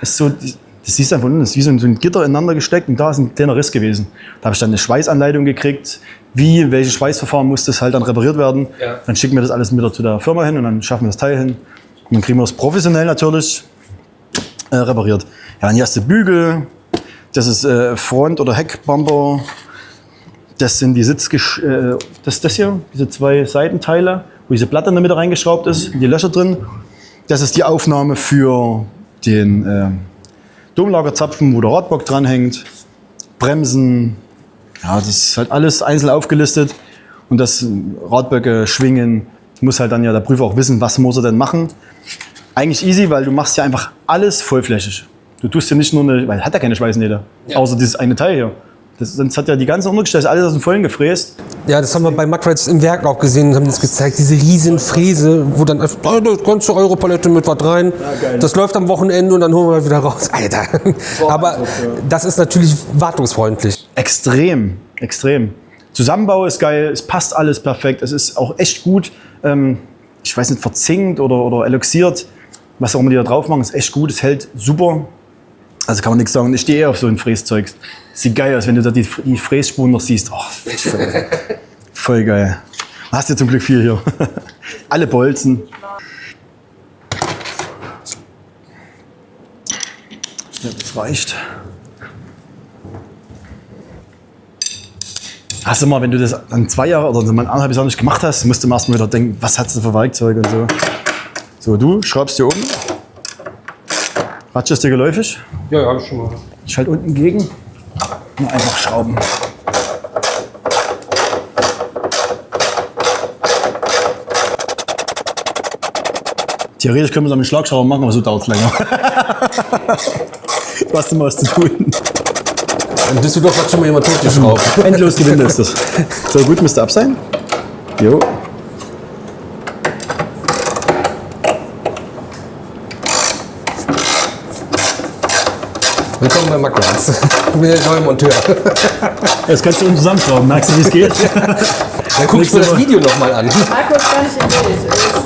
ist so, das siehst du einfach unten, das ist wie so ein Gitter ineinander gesteckt und da ist ein kleiner Riss gewesen. Da habe ich dann eine Schweißanleitung gekriegt, welches Schweißverfahren muss das halt dann repariert werden. Ja. Dann schicken wir das alles wieder zu der Firma hin und dann schaffen wir das Teil hin. Und dann kriegen wir das professionell natürlich repariert. Ja, dann hier hast du Bügel, Das ist Front- oder Heckbumper. Das sind die das hier, diese 2 Seitenteile, wo diese Platte in der Mitte reingeschraubt ist, die Löcher drin. Das ist die Aufnahme für den Domlagerzapfen, wo der Radbock dranhängt. Bremsen, ja, das ist halt alles einzeln aufgelistet. Und das Radböcke, Schwingen, muss halt dann ja der Prüfer auch wissen, was muss er denn machen. Eigentlich easy, weil du machst ja einfach alles vollflächig. Du tust ja nicht nur weil hat ja keine Schweißnähte, außer dieses eine Teil hier. Sonst hat ja die ganze Untergestelle alles aus dem Vollen gefräst. Ja, das haben wir bei Mack-Rides im Werk auch gesehen, haben das gezeigt, diese riesen Fräse, wo dann einfach, oh, das ganze Europalette mit was rein. Ja, das läuft am Wochenende und dann holen wir wieder raus. Alter. Aber das ist natürlich wartungsfreundlich. Extrem, extrem. Zusammenbau ist geil, es passt alles perfekt, es ist auch echt gut, ich weiß nicht, verzinkt oder eloxiert, was auch immer die da drauf machen, ist echt gut, es hält super. Also kann man nichts sagen, ich stehe eher auf so ein Fräszeug. Sieht geil aus, wenn du da die Frässpuren noch siehst. Oh, voll geil. Hast ja zum Glück viel hier. Alle Bolzen. Das reicht. Hast du mal, wenn du das dann 2 Jahre oder mal 1,5 Jahre nicht gemacht hast, musst du erst mal wieder denken, was hast du für Werkzeuge und so. So, du schraubst hier oben. Ratsch ist dir geläufig? Ja, habe ich schon mal. Ich halte unten gegen. Nur einfach schrauben. Theoretisch können wir es mit Schlagschrauber machen, aber so dauert es länger. Du hast immer was zu tun. In Düsseldorf hat schon mal jemand totgeschraubt. Endlos Gewinde ist das. So, gut, müsste ab sein. Jo. Willkommen bei Mack-Rides. Ich bin der neue Monteur. Jetzt kannst du uns zusammenschrauben. Merkst du, wie es geht? Dann guck ich mir das Video nochmal an. Marco ist gar nicht im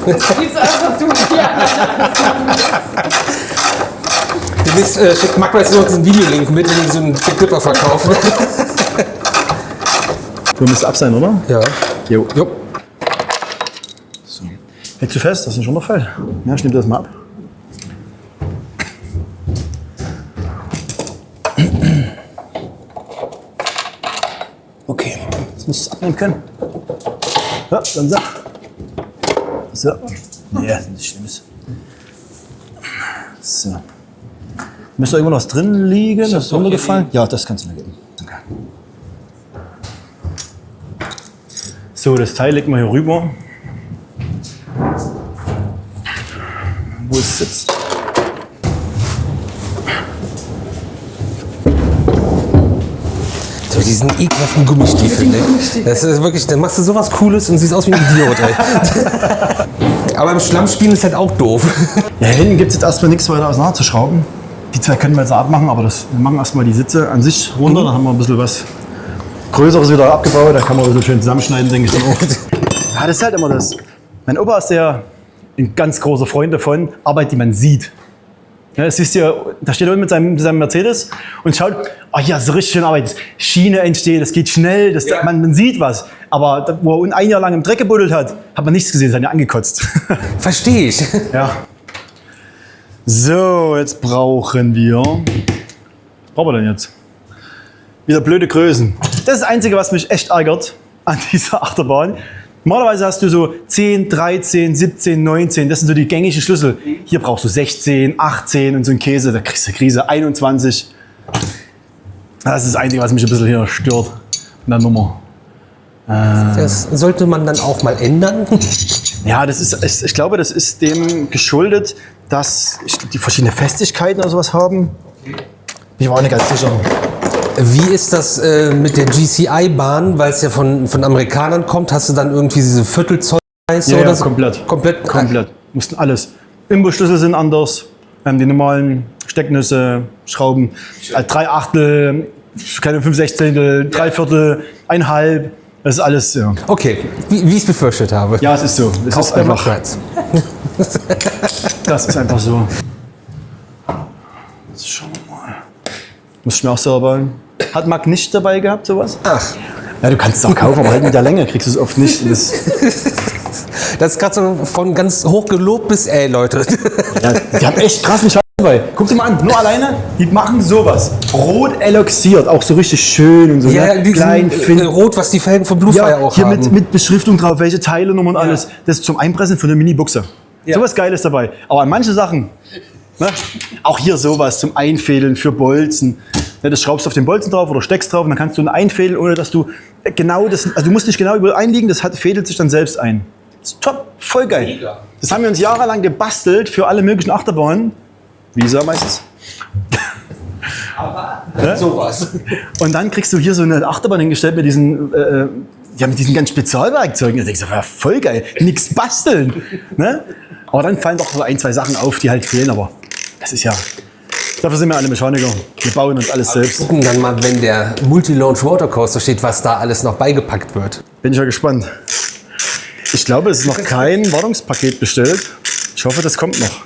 Bild. Das gibt's einfach du. Demnächst schickt Mack-Rides noch einen Videolink mit, wenn die so einen Big Dipper verkaufen. Du müsst ab sein, oder? Ja. Jo. Jo. So. Hältst du fest? Das ist ein Schunterfall. Ja, ich nehme das mal ab. Okay, jetzt musst du es abnehmen können. Ja, dann so. So. Nee, das ist nichts Schlimmes. So. Müsste irgendwo was drin liegen? Das ist runtergefallen? Ja, das kannst du mir geben. Danke. So, das Teil legt man hier rüber. Wo es sitzt. So, diesen ekelhaften Gummistiefel, ne? Das ist wirklich, dann machst du sowas Cooles und siehst aus wie ein Idiot, ey. Aber im Schlammspielen ist halt auch doof. Ja, hier hinten gibt es jetzt erstmal nichts weiter auseinanderzuschrauben. Die 2 können wir jetzt abmachen, aber wir machen erstmal die Sitze an sich runter. Dann haben wir ein bisschen was Größeres wieder abgebaut. Da kann man so schön zusammenschneiden, denke ich dann auch. Ja, das ist halt immer das. Mein Opa ist ja ein ganz großer Freund davon, Arbeit, die man sieht. Ja, das siehst du, da steht er unten mit seinem Mercedes und schaut, oh ja, so richtig schön Arbeit. Schiene entsteht, das geht schnell, man sieht was. Aber wo er 1 Jahr lang im Dreck gebuddelt hat man nichts gesehen, das hat ja angekotzt. Verstehe ich. Ja. So, jetzt brauchen wir. Was brauchen wir denn jetzt? Wieder blöde Größen. Das ist das Einzige, was mich echt ärgert an dieser Achterbahn. Normalerweise hast du so 10, 13, 17, 19, das sind so die gängigen Schlüssel. Hier brauchst du 16, 18 und so ein Käse, da kriegst du Krise 21. Das ist das Einzige, was mich ein bisschen hier stört in der Nummer. Das sollte man dann auch mal ändern. Ja, ich glaube, das ist dem geschuldet, dass die verschiedene Festigkeiten oder sowas haben. Bin ich mir auch nicht ganz sicher. Wie ist das mit der GCI-Bahn, weil es ja von Amerikanern kommt? Hast du dann irgendwie diese Viertelzoll Ja, oder so? komplett. Komplett? Mussten alles. Imbusschlüssel sind anders. Die normalen Stecknüsse, Schrauben, 3 Achtel, keine 5 Sechzehntel, 3 Viertel, 1,5. Das ist alles, ja. Okay, wie ich es befürchtet habe. Ja, es ist so. Es ist einfach, das ist einfach so. Jetzt schauen wir mal. Muss ich mir auch selber bauen. Hat Mack nicht dabei gehabt, sowas? Ach. Ja, du kannst es auch kaufen, aber halt mit der Länge kriegst du es oft nicht. Das ist gerade so von ganz hoch gelobt bis, ey Leute. Ja, die haben echt krassen Scheiß Weil, guck dir mal an, nur alleine, die machen sowas. Rot eloxiert, auch so richtig schön und so. Ja, ne? klein, Rot, was die Felgen von Bluefire Ja, auch hier haben. mit Beschriftung drauf, welche Teile, und alles. Das ist zum Einpressen von der Mini-Buchse. Ja. Sowas Geiles dabei. Aber an manchen Sachen, ne? Auch hier sowas zum Einfädeln für Bolzen. Ne, das schraubst du auf den Bolzen drauf oder steckst drauf und dann kannst du ihn einfädeln, ohne dass du genau das, also du musst nicht genau über einliegen, das fädelt sich dann selbst ein. Das ist top, voll geil. Mega. Das haben wir uns jahrelang gebastelt für alle möglichen Achterbahnen. Visa meistens. Ja? Sowas. Und dann kriegst du hier so eine Achterbahn hingestellt mit diesen, mit diesen ganz Spezialwerkzeugen. Da denkst du, ja, voll geil, nix basteln. Ne? Aber dann fallen doch so ein, zwei Sachen auf, die halt fehlen. Aber das ist ja, dafür sind wir alle Mechaniker. Wir bauen uns alles selbst. Gucken dann mal, wenn der Multi-Launch Watercoaster steht, was da alles noch beigepackt wird. Bin ich ja gespannt. Ich glaube, es ist noch kein Wartungspaket bestellt. Ich hoffe, das kommt noch.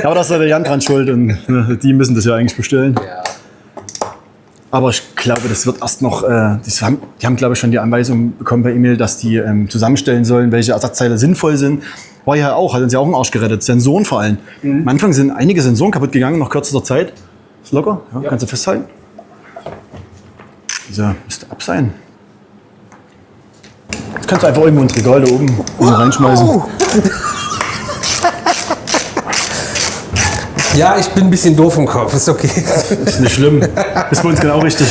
Aber da ist ja der Jan dran schuld und die müssen das ja eigentlich bestellen. Ja. Aber ich glaube, das wird erst noch, die haben glaube ich schon die Anweisung bekommen per E-Mail, dass die zusammenstellen sollen, welche Ersatzteile sinnvoll sind. War ja auch, hat uns ja auch einen Arsch gerettet, Sensoren vor allem. Am Anfang sind einige Sensoren kaputt gegangen, nach kürzester Zeit. Ist locker, ja, kannst du festhalten. So, müsste ab sein. Das kannst du einfach irgendwo ins Regal da oben reinschmeißen. Ja, ich bin ein bisschen doof im Kopf, ist okay. Ist nicht schlimm. Ist bei uns genau richtig.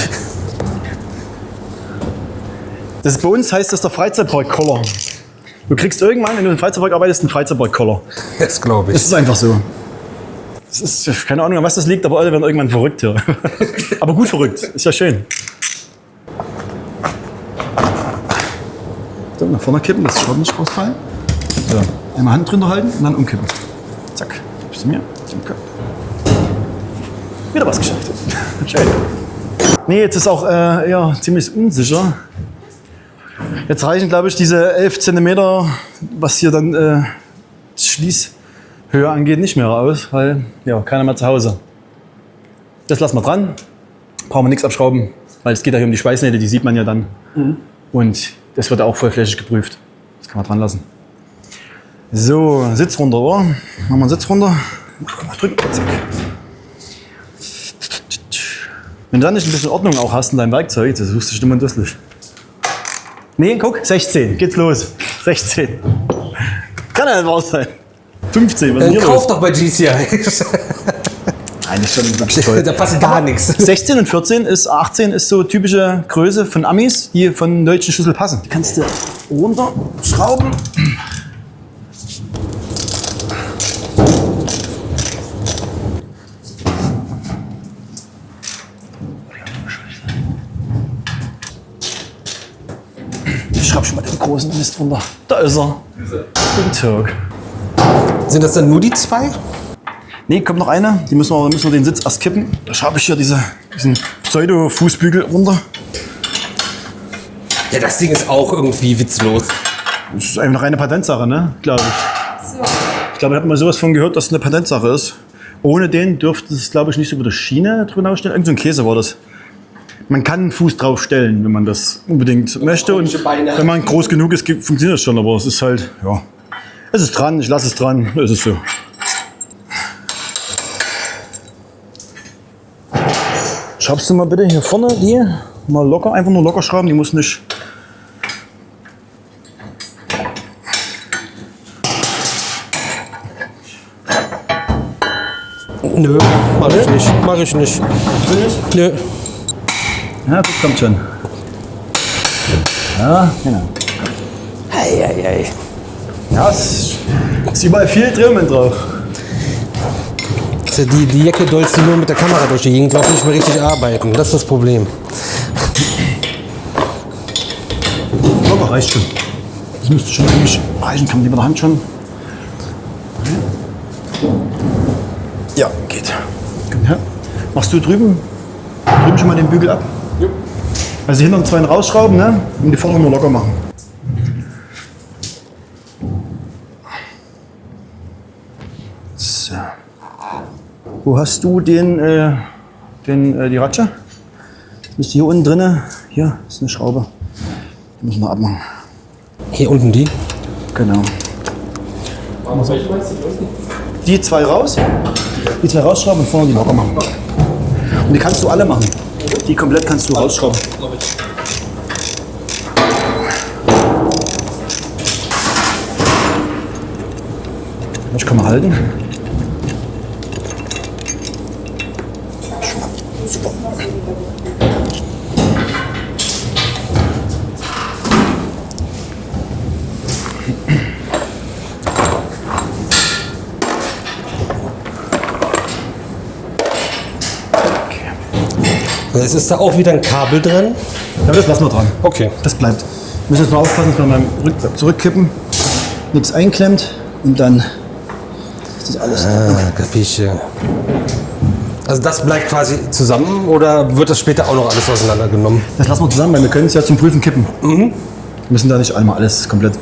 Das bei uns heißt das der Freizeitpark-Collar. Du kriegst irgendwann, wenn du im Freizeitpark arbeitest, einen Freizeitpark-Collar. Das glaube ich. Das ist einfach so. Das ist, keine Ahnung, an was das liegt, aber alle werden irgendwann verrückt hier. Aber gut verrückt, ist ja schön. So, nach vorne kippen, dass die Schrauben nicht rausfallen. So, einmal Hand drunter halten und dann umkippen. Zack, gibst du mir. Danke. Wieder was geschafft. Schön. Nee, jetzt ist auch ja, ziemlich unsicher. Jetzt reichen, glaube ich, diese 11 cm, was hier dann Schließhöhe angeht, nicht mehr aus, weil ja, keiner mehr zu Hause. Das lassen wir dran. Brauchen wir nichts abschrauben, weil es geht ja hier um die Schweißnähte, die sieht man ja dann. Und das wird auch vollflächig geprüft. Das kann man dran lassen. So, Sitz runter, oder? Machen wir einen Sitz runter. Drücken, zack. Wenn du dann nicht ein bisschen Ordnung auch hast in deinem Werkzeug, das suchst du stimm und dusselig. Nee, guck, 16, geht's los. 16. Kann ja nicht wahr sein. 15, was ist denn hier Kauf los? doch bei GCI. Eigentlich schon wirklich toll. Da passt gar nichts. 16 und 14 ist, 18 ist so typische Größe von Amis, die von deutschen Schlüssel passen. Die kannst du runterschrauben. Ich schraube schon mal den großen Mist runter. Da ist er. Guten Tag. Sind das dann nur die zwei? Nee, kommt noch eine. Die müssen wir den Sitz erst kippen. Da schraube ich hier diesen Pseudo-Fußbügel runter. Ja, das Ding ist auch irgendwie witzlos. Das ist einfach eine reine Patentsache, ne? Glaube ich. So. Ich glaube, ich habe mal sowas von gehört, dass es eine Patentsache ist. Ohne den dürfte es, glaube ich, nicht so über der Schiene drüber ausstellen. Irgend so ein Käse war das. Man kann einen Fuß drauf stellen, wenn man das unbedingt möchte. Und wenn man groß genug ist, funktioniert das schon. Aber es ist halt, ja. Es ist dran, ich lasse es dran. Es ist so. Schraubst du mal bitte hier vorne die mal locker, einfach nur locker schrauben, die muss nicht. Nö, mach ich nicht. Mach ich nicht. Nö. Ja, das kommt schon. Ja, genau. Eieiei. Ja, es ist überall viel Drillmann drauf. Also die Jacke dolzt die nur mit der Kamera durch die Gegend, darf nicht mehr richtig arbeiten. Das ist das Problem. Aber reicht schon. Das müsste schon eigentlich reichen. Kann man die mit der Hand schon. Ja, geht. Komm her. Machst du drüben schon mal den Bügel ab? Ja. Also hinten zwei rausschrauben, ne? Und die vorne nur locker machen. So. Wo hast du die Ratsche? Müsste hier unten drinne. Hier ist eine Schraube. Die müssen wir abmachen. Hier unten die? Genau. Die zwei raus. Die zwei rausschrauben und vorne die locker machen. Und die kannst du alle machen. Die komplett kannst du rausschrauben. Ich kann mal halten. Super. Jetzt ist da auch wieder ein Kabel drin. Ja, das lassen wir dran. Okay. Das bleibt. Wir müssen jetzt mal aufpassen, dass wir beim Zurückkippen nichts einklemmt und dann ist das alles. Capisce. Also das bleibt quasi zusammen oder wird das später auch noch alles auseinandergenommen? Das lassen wir zusammen, weil wir können es ja zum Prüfen kippen. Wir müssen da nicht einmal alles komplett.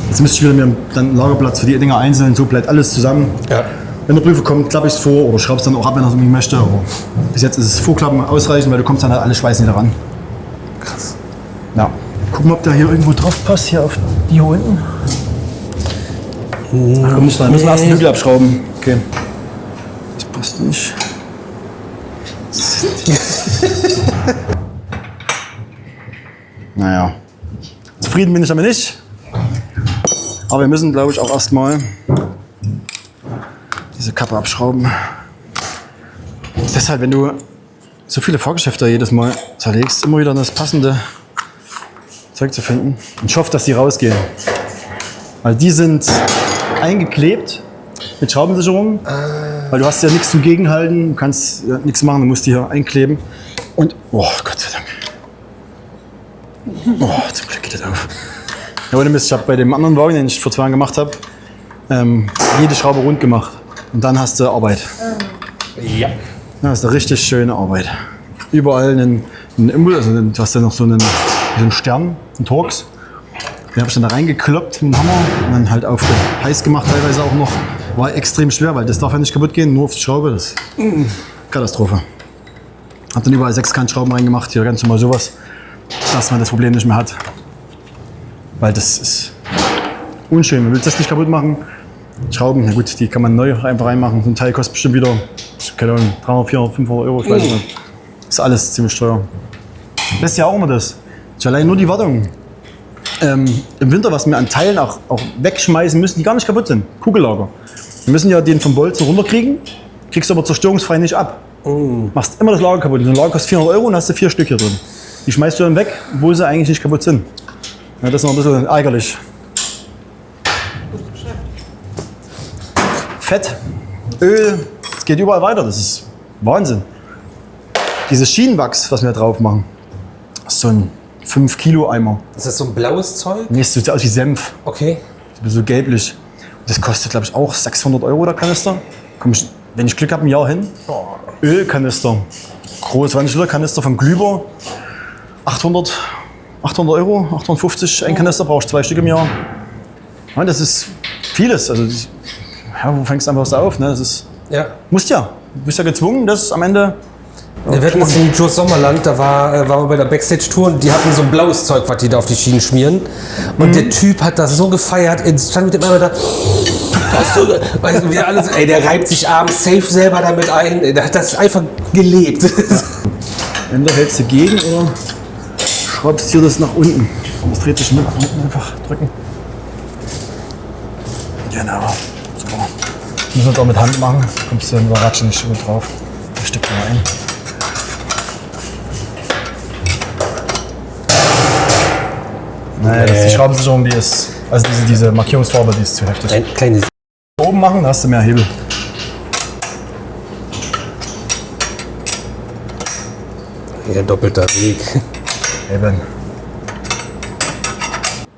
Jetzt müsste ich wieder mir dann einen Lagerplatz für die Dinger einzeln, so bleibt alles zusammen. Ja. Wenn der Prüfer kommt, klappe ich es vor oder schraube es dann auch ab, wenn er es nicht möchte. Aber bis jetzt ist es Vorklappen ausreichend, weil du kommst dann halt alle Schweißen wieder ran. Krass. Ja. Gucken, ob der hier irgendwo drauf passt, hier auf die hier unten. Ach, komm nicht rein. Wir müssen erst den Hügel abschrauben. Okay. Das passt nicht. Naja. Zufrieden bin ich damit nicht. Aber wir müssen, glaube ich, auch erstmal diese Kappe abschrauben. Deshalb, wenn du so viele Fahrgeschäfte jedes Mal zerlegst, immer wieder das passende Zeug zu finden. Und ich hoffe, dass die rausgehen. Weil die sind eingeklebt mit Schraubensicherung. Weil du hast ja nichts zum Gegenhalten, du kannst ja nichts machen, du musst die hier einkleben. Und, oh Gott sei Dank. Oh, zum Glück geht das auf. Ja, ohne Mist, ich habe bei dem anderen Wagen, den ich vor 2 Jahren gemacht habe, jede Schraube rund gemacht. Und dann hast du Arbeit. Ja. Das ist eine richtig schöne Arbeit. Überall einen Imbus, also du hast ja noch so einen Stern, einen Torx. Den habe ich dann da reingekloppt mit dem Hammer und dann halt auf heiß gemacht teilweise auch noch. War extrem schwer, weil das darf ja nicht kaputt gehen, nur auf die Schraube. Das ist Katastrophe. Hab dann überall 6-Kant-Schrauben reingemacht, hier ganz normal sowas, dass man das Problem nicht mehr hat. Weil das ist unschön, man will das nicht kaputt machen. Schrauben, na gut, die kann man neu einfach reinmachen. So ein Teil kostet bestimmt wieder, keine Ahnung, 300, 400, 500 Euro, ich weiß nicht. Ist alles ziemlich teuer. Das ist ja auch immer das. Ich allein nur die Wartung. Im Winter, was wir an Teilen auch wegschmeißen müssen, die gar nicht kaputt sind. Kugellager. Wir müssen ja den vom Bolzen runterkriegen, kriegst du aber zerstörungsfrei nicht ab. Machst immer das Lager kaputt. So ein Lager kostet 400 Euro und hast du 4 Stück hier drin. Die schmeißt du dann weg, wo sie eigentlich nicht kaputt sind. Ja, das ist noch ein bisschen ärgerlich. Fett, Öl, es geht überall weiter, das ist Wahnsinn. Dieses Schienenwachs, was wir drauf machen, ist so ein 5 Kilo Eimer. Ist das so ein blaues Zeug? Nee, es sieht aus wie Senf. Okay. So gelblich. Das kostet, glaube ich, auch 600 Euro der Kanister. Komm ich, wenn ich Glück habe, ein Jahr hin. Ölkanister. Groß 20 Liter Kanister von Glüber. 800 Euro, 850 ein Kanister, brauchst 2 Stück im Jahr. Ja, das ist vieles. Also, ja, wo fängst du einfach auf? Ne? Das ist, Ja. musst ja. Du bist ja gezwungen, das am Ende. Wir hatten jetzt in Joe's Sommerland, da waren wir bei der Backstage-Tour und die hatten so ein blaues Zeug, was die da auf die Schienen schmieren. Und der Typ hat das so gefeiert, er stand mit dem Eimer da. Weißt du, wir alle so, ey, der reibt sich abends safe selber damit ein. Der hat das einfach gelebt. Entweder hältst du gegen oder schraubst dir das nach unten. Das dreht sich mit. Unten einfach drücken. Genau. Super. Müssen wir es auch mit Hand machen. Kommst du in der Ratsche nicht gut drauf. Das steckt mal ein. Naja, das ist die Schraubensicherung, die ist. Also diese Markierungsfarbe, die ist zu heftig. Ein kleines. Oben machen, da hast du mehr Hebel. Ja, doppelter Weg. Eben.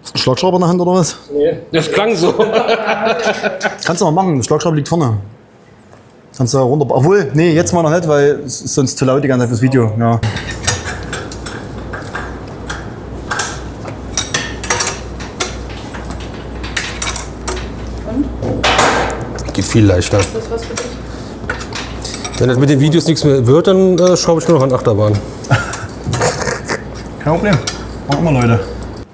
Hast du einen Schlagschrauber in der Hand oder was? Nee. Das klang so. Kannst du mal machen, der Schlagschrauber liegt vorne. Kannst du da runter. Obwohl, nee, jetzt mal noch nicht, weil es ist sonst zu laut die ganze Zeit fürs Video. Ja. Geht viel leichter. Das ist was für dich. Wenn das mit den Videos nichts mehr wird, dann schraube ich nur noch an Achterbahn. Kein Problem. Machen wir, Leute.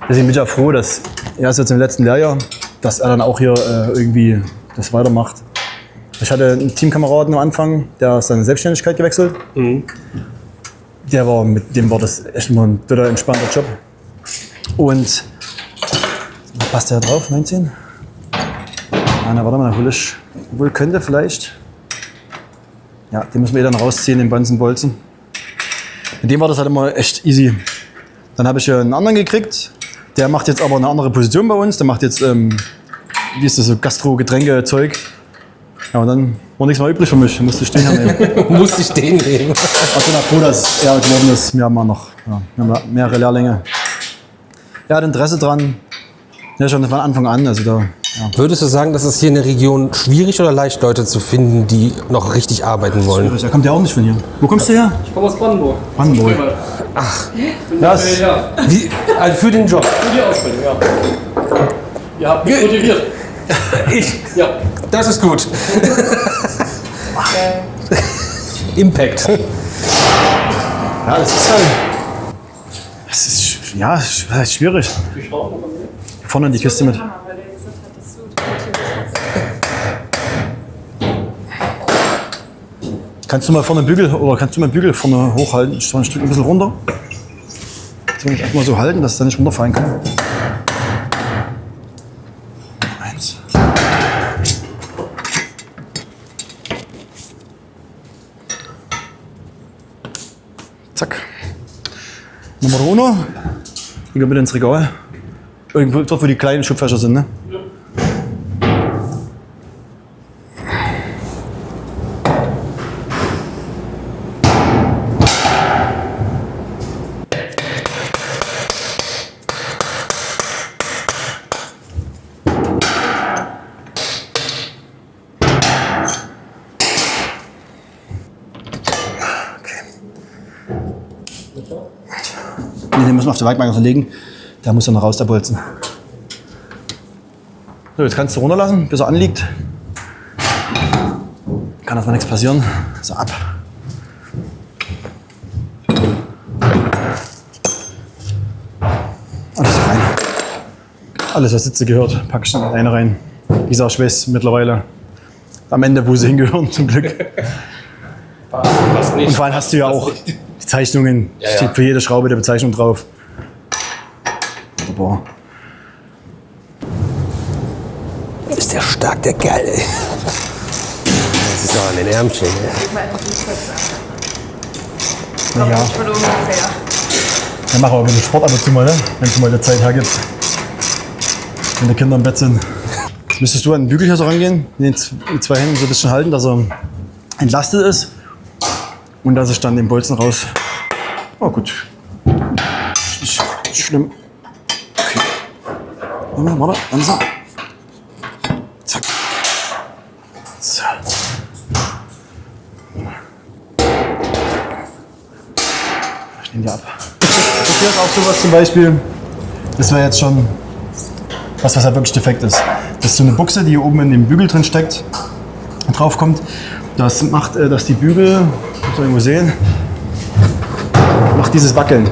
Deswegen bin ich auch froh, dass erst jetzt im letzten Lehrjahr dass er dann auch hier irgendwie das weitermacht. Ich hatte einen Teamkameraden am Anfang, der ist seine Selbstständigkeit gewechselt. Mit dem war das echt immer ein bitter entspannter Job. Und passt der drauf? 19? Na, warte mal, wohl könnte vielleicht. Ja, den müssen wir dann rausziehen, den Banzen Bolzen. Mit dem war das halt immer echt easy. Dann habe ich einen anderen gekriegt. Der macht jetzt aber eine andere Position bei uns. Der macht jetzt, wie ist das, so Gastro-Getränke-Zeug. Ja, und dann war nichts mehr übrig für mich. Musste ich den nehmen. Musste ich den nehmen. Ich bin auch froh, dass er geworden ist. Wir haben mehrere Lehrlinge. Er hat Interesse dran. Ja, schon von Anfang an. Also da, ja. Würdest du sagen, dass es hier in der Region schwierig oder leicht, Leute zu finden, die noch richtig arbeiten wollen? Er kommt ja auch nicht von hier. Wo kommst du her? Ich komme aus Brandenburg. Brandenburg. Ach, Das, Ja, wie, also für den Job. für die Ausbildung, ja. Ihr habt mich motiviert. Ich. Ja. Das ist gut. Impact. ja, das ist halt. Das ist, ja, das ist schwierig. Die Schrauben noch an mir? Vorne in die Kiste mit. Weil der gesagt hat, dass du motiviert hast. Kannst du mal vorne Bügel vorne hochhalten? Ich drücke ein bisschen runter. So, ich mal so halten, dass es da nicht runterfallen kann. Eins. Zack. Nummer uno. Gehen wir bitte ins Regal. Irgendwo dort, wo die kleinen Schubfächer sind, ne? Den müssen wir auf der Werkbank verlegen. Der muss dann noch raus, der Bolzen. So, jetzt kannst du runterlassen, bis er anliegt. Kann erstmal nichts passieren. So, ab. Alles rein. Alles, was Sitze gehört, packst du in eine rein. Wie gesagt, ich weiß mittlerweile am Ende, wo sie hingehören, zum Glück. Und vor allem hast du ja auch die Zeichnungen. Ja, Steht für jede Schraube der Bezeichnung drauf. Boah. Ist der stark, der Kerl, ey. Das ist doch an den Ärmchen, ey. Ich meine, die Sätze. Ja. Nicht von ungefähr. Wir machen auch ein bisschen Sport ab und zu mal, ne? Wenn es mal die Zeit hergibt. Wenn die Kinder im Bett sind. Jetzt müsstest du an den Bügel hier so rangehen, mit zwei Händen so ein bisschen halten, dass er entlastet ist. Und dass ich dann den Bolzen raus. Oh gut. Nicht schlimm. Okay. Warte, langsam. Zack. So. Ich nehme die ab. Hier ist auch sowas zum Beispiel. Das wäre jetzt schon was halt wirklich defekt ist. Das ist so eine Buchse, die hier oben in dem Bügel drin steckt und drauf kommt. Das macht, dass die Bügel, muss man irgendwo sehen, macht dieses Wackeln.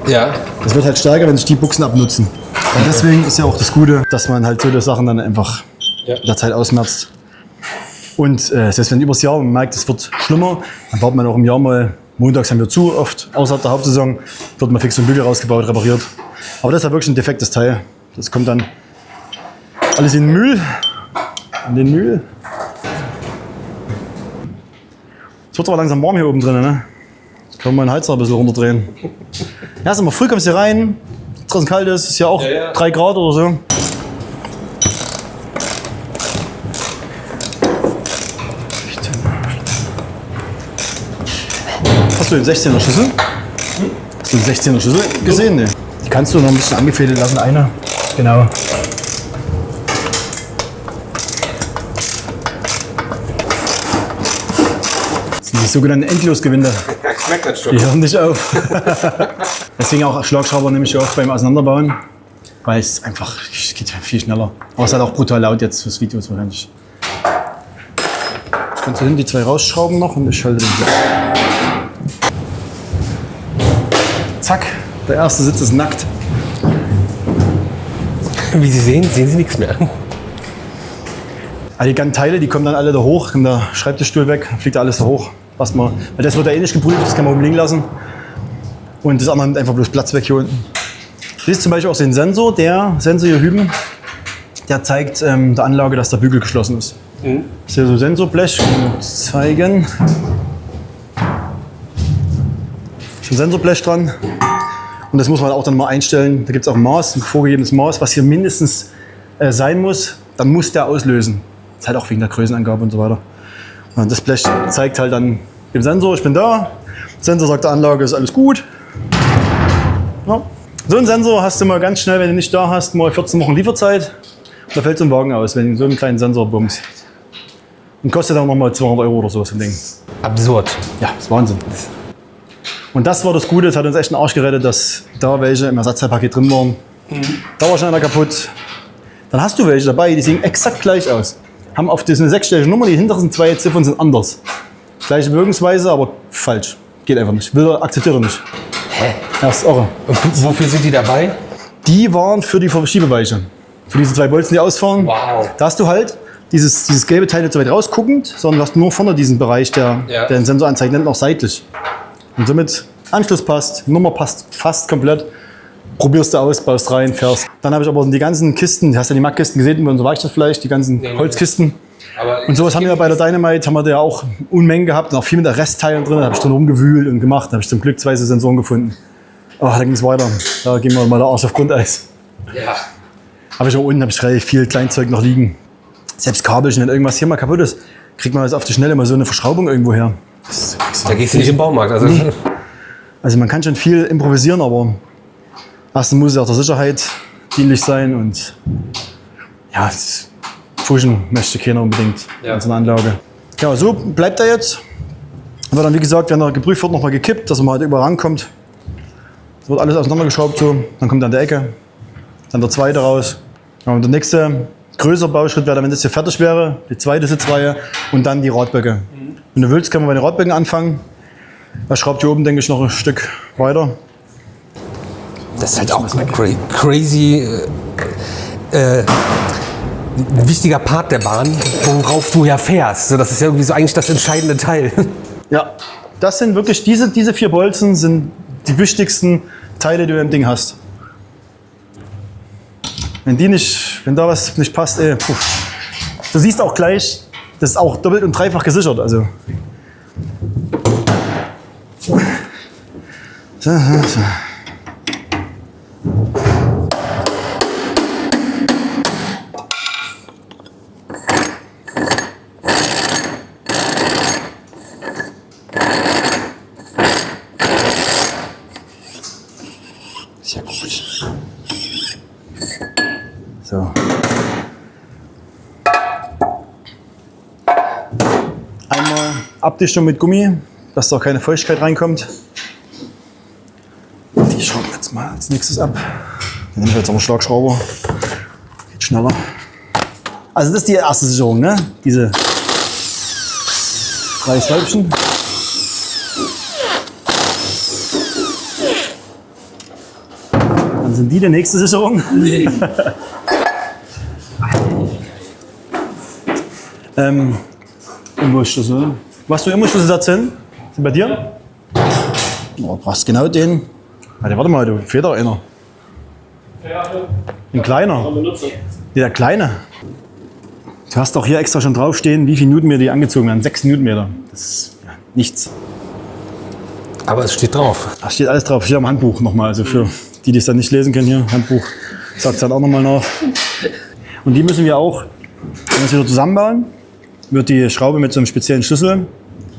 Ja. Das wird halt stärker, wenn sich die Buchsen abnutzen. Und deswegen ist ja auch das Gute, dass man halt solche Sachen dann einfach mit der Zeit ausmerzt. Und selbst wenn übers Jahr man merkt, es wird schlimmer, dann baut man auch im Jahr mal, montags haben wir zu, oft außerhalb der Hauptsaison, wird mal fix so ein Bügel rausgebaut, repariert. Aber das ist ja wirklich ein defektes Teil. Das kommt dann alles in den Müll. In den Müll. Es wird aber langsam warm hier oben drin, ne? Jetzt können wir den Heiz noch ein bisschen runterdrehen. Ja, ist immer früh, kommst du hier rein, draußen kalt ist ja auch 3 Grad oder so. Hast du den 16er Schlüssel? Hast du den 16er Schlüssel gesehen? Ne. Die kannst du noch ein bisschen angefädelt lassen, eine. Genau. Das sind die sogenannten Endlosgewinde. Schmeckt das schon. Die hören nicht auf. Deswegen auch Schlagschrauber nehme ich oft beim Auseinanderbauen. Weil es einfach, es geht viel schneller. Aber es ist halt auch brutal laut jetzt fürs Video wahrscheinlich. Kannst du hinten die 2 rausschrauben noch und ich schalte den hier. Zack, der erste Sitz ist nackt. Wie Sie sehen, sehen Sie nichts mehr. Also die ganzen Teile, die kommen dann alle da hoch, kommt der Schreibtischstuhl weg, fliegt alles da hoch. Passt mal. Weil das wird ja eh nicht geprüft, das kann man oben liegen lassen. Und das andere nimmt einfach bloß Platz weg hier unten. Hier ist zum Beispiel auch den Sensor, der Sensor hier hüben, der zeigt der Anlage, dass der Bügel geschlossen ist. Das ist hier so ein Sensorblech, kann ich zeigen. Ist ein Sensorblech dran. Und das muss man auch dann mal einstellen. Da gibt es auch ein Maß, ein vorgegebenes Maß, was hier mindestens sein muss. Dann muss der auslösen. Das ist halt auch wegen der Größenangabe und so weiter. Und das Blech zeigt halt dann dem Sensor, ich bin da. Der Sensor sagt der Anlage, ist alles gut. Ja. So einen Sensor hast du mal ganz schnell, wenn du nicht da hast, mal 14 Wochen Lieferzeit. Da fällt so ein Wagen aus, wenn du so einen kleinen Sensor bummst. Und kostet dann nochmal 200 € oder so, so ein Ding. Absurd. Ja, das ist Wahnsinn. Und das war das Gute, das hat uns echt einen Arsch gerettet, dass da welche im Ersatzteilpaket drin waren. Da war schon einer kaputt. Dann hast du welche dabei, die sehen exakt gleich aus. Haben auf das eine 6-stellige Nummer, die hinteren 2 Ziffern sind anders. Gleiche Wirkungsweise, aber falsch. Geht einfach nicht. Akzeptiert er nicht. Hä? Ja, ist irre. Und wofür sind die dabei? Die waren für die Verschiebeweiche. Für diese 2 Bolzen, die ausfahren. Wow. Da hast du halt dieses gelbe Teil nicht so weit rausguckend, sondern du hast nur vorne diesen Bereich, der den Sensor anzeigt, nennt auch seitlich. Und somit Anschluss passt, Nummer passt fast komplett. Probierst du aus, baust rein, fährst. Dann habe ich aber die ganzen Kisten, hast ja die Mackkisten gesehen, und so Weichstoffleisch, die ganzen Holzkisten. Und sowas haben wir ja bei der Dynamite, haben wir da ja auch Unmengen gehabt und auch viel mit der Restteilen drin. Da habe ich dann rumgewühlt und gemacht. Da habe ich zum Glück 2 Sensoren gefunden. Oh, da ging es weiter. Da gehen wir mal der Arsch auf Grundeis. Ja. Habe ich auch unten hab ich relativ viel Kleinzeug noch liegen. Selbst Kabelchen, wenn irgendwas hier mal kaputt ist, kriegt man das auf die Schnelle mal so eine Verschraubung irgendwo her. Da gehst du nicht im Baumarkt. Also. Nee. Also man kann schon viel improvisieren, aber erstens muss es auch der Sicherheit dienlich sein und ja, das pushen möchte keiner unbedingt in so einer Anlage. Ja, so bleibt er jetzt. Wird dann, wie gesagt, wenn er geprüft wird, nochmal gekippt, dass er mal halt überall rankommt. Es wird alles auseinandergeschraubt so, dann kommt an der Ecke, dann der zweite raus. Ja, und der nächste größere Bauschritt wäre dann, wenn das hier fertig wäre, die zweite Sitzreihe und dann die Radböcke. Wenn du willst, können wir bei den Radböcken anfangen. Er schraubt hier oben, denke ich, noch ein Stück weiter. Das ist halt auch crazy. Ein wichtiger Part der Bahn, worauf du ja fährst. So, das ist ja irgendwie so eigentlich das entscheidende Teil. Ja, das sind wirklich, diese 4 Bolzen sind die wichtigsten Teile, die du im Ding hast. Wenn da was nicht passt, ey, puh. Du siehst auch gleich, das ist auch doppelt und dreifach gesichert. Also. So. Sehr gut. So. Einmal Abdichtung mit Gummi, dass da keine Feuchtigkeit reinkommt. Die schrauben wir jetzt mal als nächstes ab. Dann nehme ich jetzt auch einen Schlagschrauber. Geht schneller. Also das ist die erste Sicherung, ne? Diese 3 Schräubchen. Dann sind die nächste Sicherung. Nee. Imbusschlüssel. Wo hast du Imbusschlüsselsatz hin? Sind bei dir? Oh, du brauchst genau den. Warte mal, du fehlt doch einer. Ein kleiner. Der kleine. Du hast doch hier extra schon draufstehen, wie viele Newtonmeter die angezogen werden. 6 Newtonmeter. Das ist ja, nichts. Aber es steht drauf. Da steht alles drauf. Hier am Handbuch nochmal. Also für die, die es dann nicht lesen können, hier, Handbuch. Sagt es dann auch nochmal nach. Und die müssen wir auch, wenn wir es wieder zusammenbauen, wird die Schraube mit so einem speziellen Schlüssel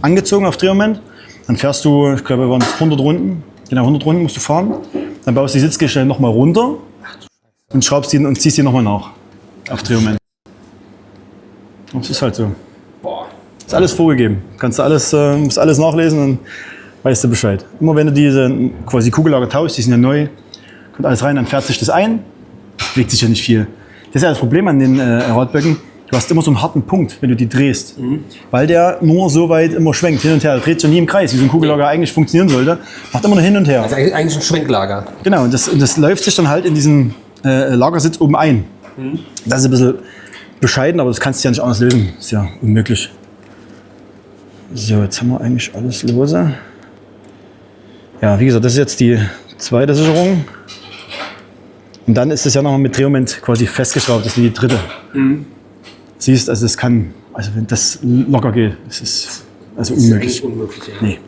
angezogen auf Drehmoment. Dann fährst du, ich glaube, waren es 100 Runden. Genau, 100 Runden musst du fahren. Dann baust du die Sitzgestelle nochmal runter und schraubst die und ziehst die nochmal nach auf Drehmoment. Und das ist halt so. Ist alles vorgegeben. Kannst du alles, musst alles nachlesen und weißt du Bescheid. Immer wenn du diese quasi Kugellager tauschst, die sind ja neu, kommt alles rein, dann fährt sich das ein. Bewegt sich ja nicht viel. Das ist ja das Problem an den Radböcken. Du hast immer so einen harten Punkt, wenn du die drehst. Weil der nur so weit immer schwenkt, hin und her. Der dreht sich nie im Kreis, wie so ein Kugellager eigentlich funktionieren sollte. Macht immer nur hin und her. Also eigentlich ein Schwenklager. Genau, und das läuft sich dann halt in diesen Lagersitz oben ein. Das ist ein bisschen bescheiden, aber das kannst du ja nicht anders lösen. Ist ja unmöglich. So, jetzt haben wir eigentlich alles lose. Ja, wie gesagt, das ist jetzt die zweite Sicherung. Und dann ist es ja nochmal mit Drehmoment quasi festgeschraubt. Das ist die dritte. Siehst, also das kann, also wenn das locker geht, das ist also unmöglich. Unmöglich, ja. Nee.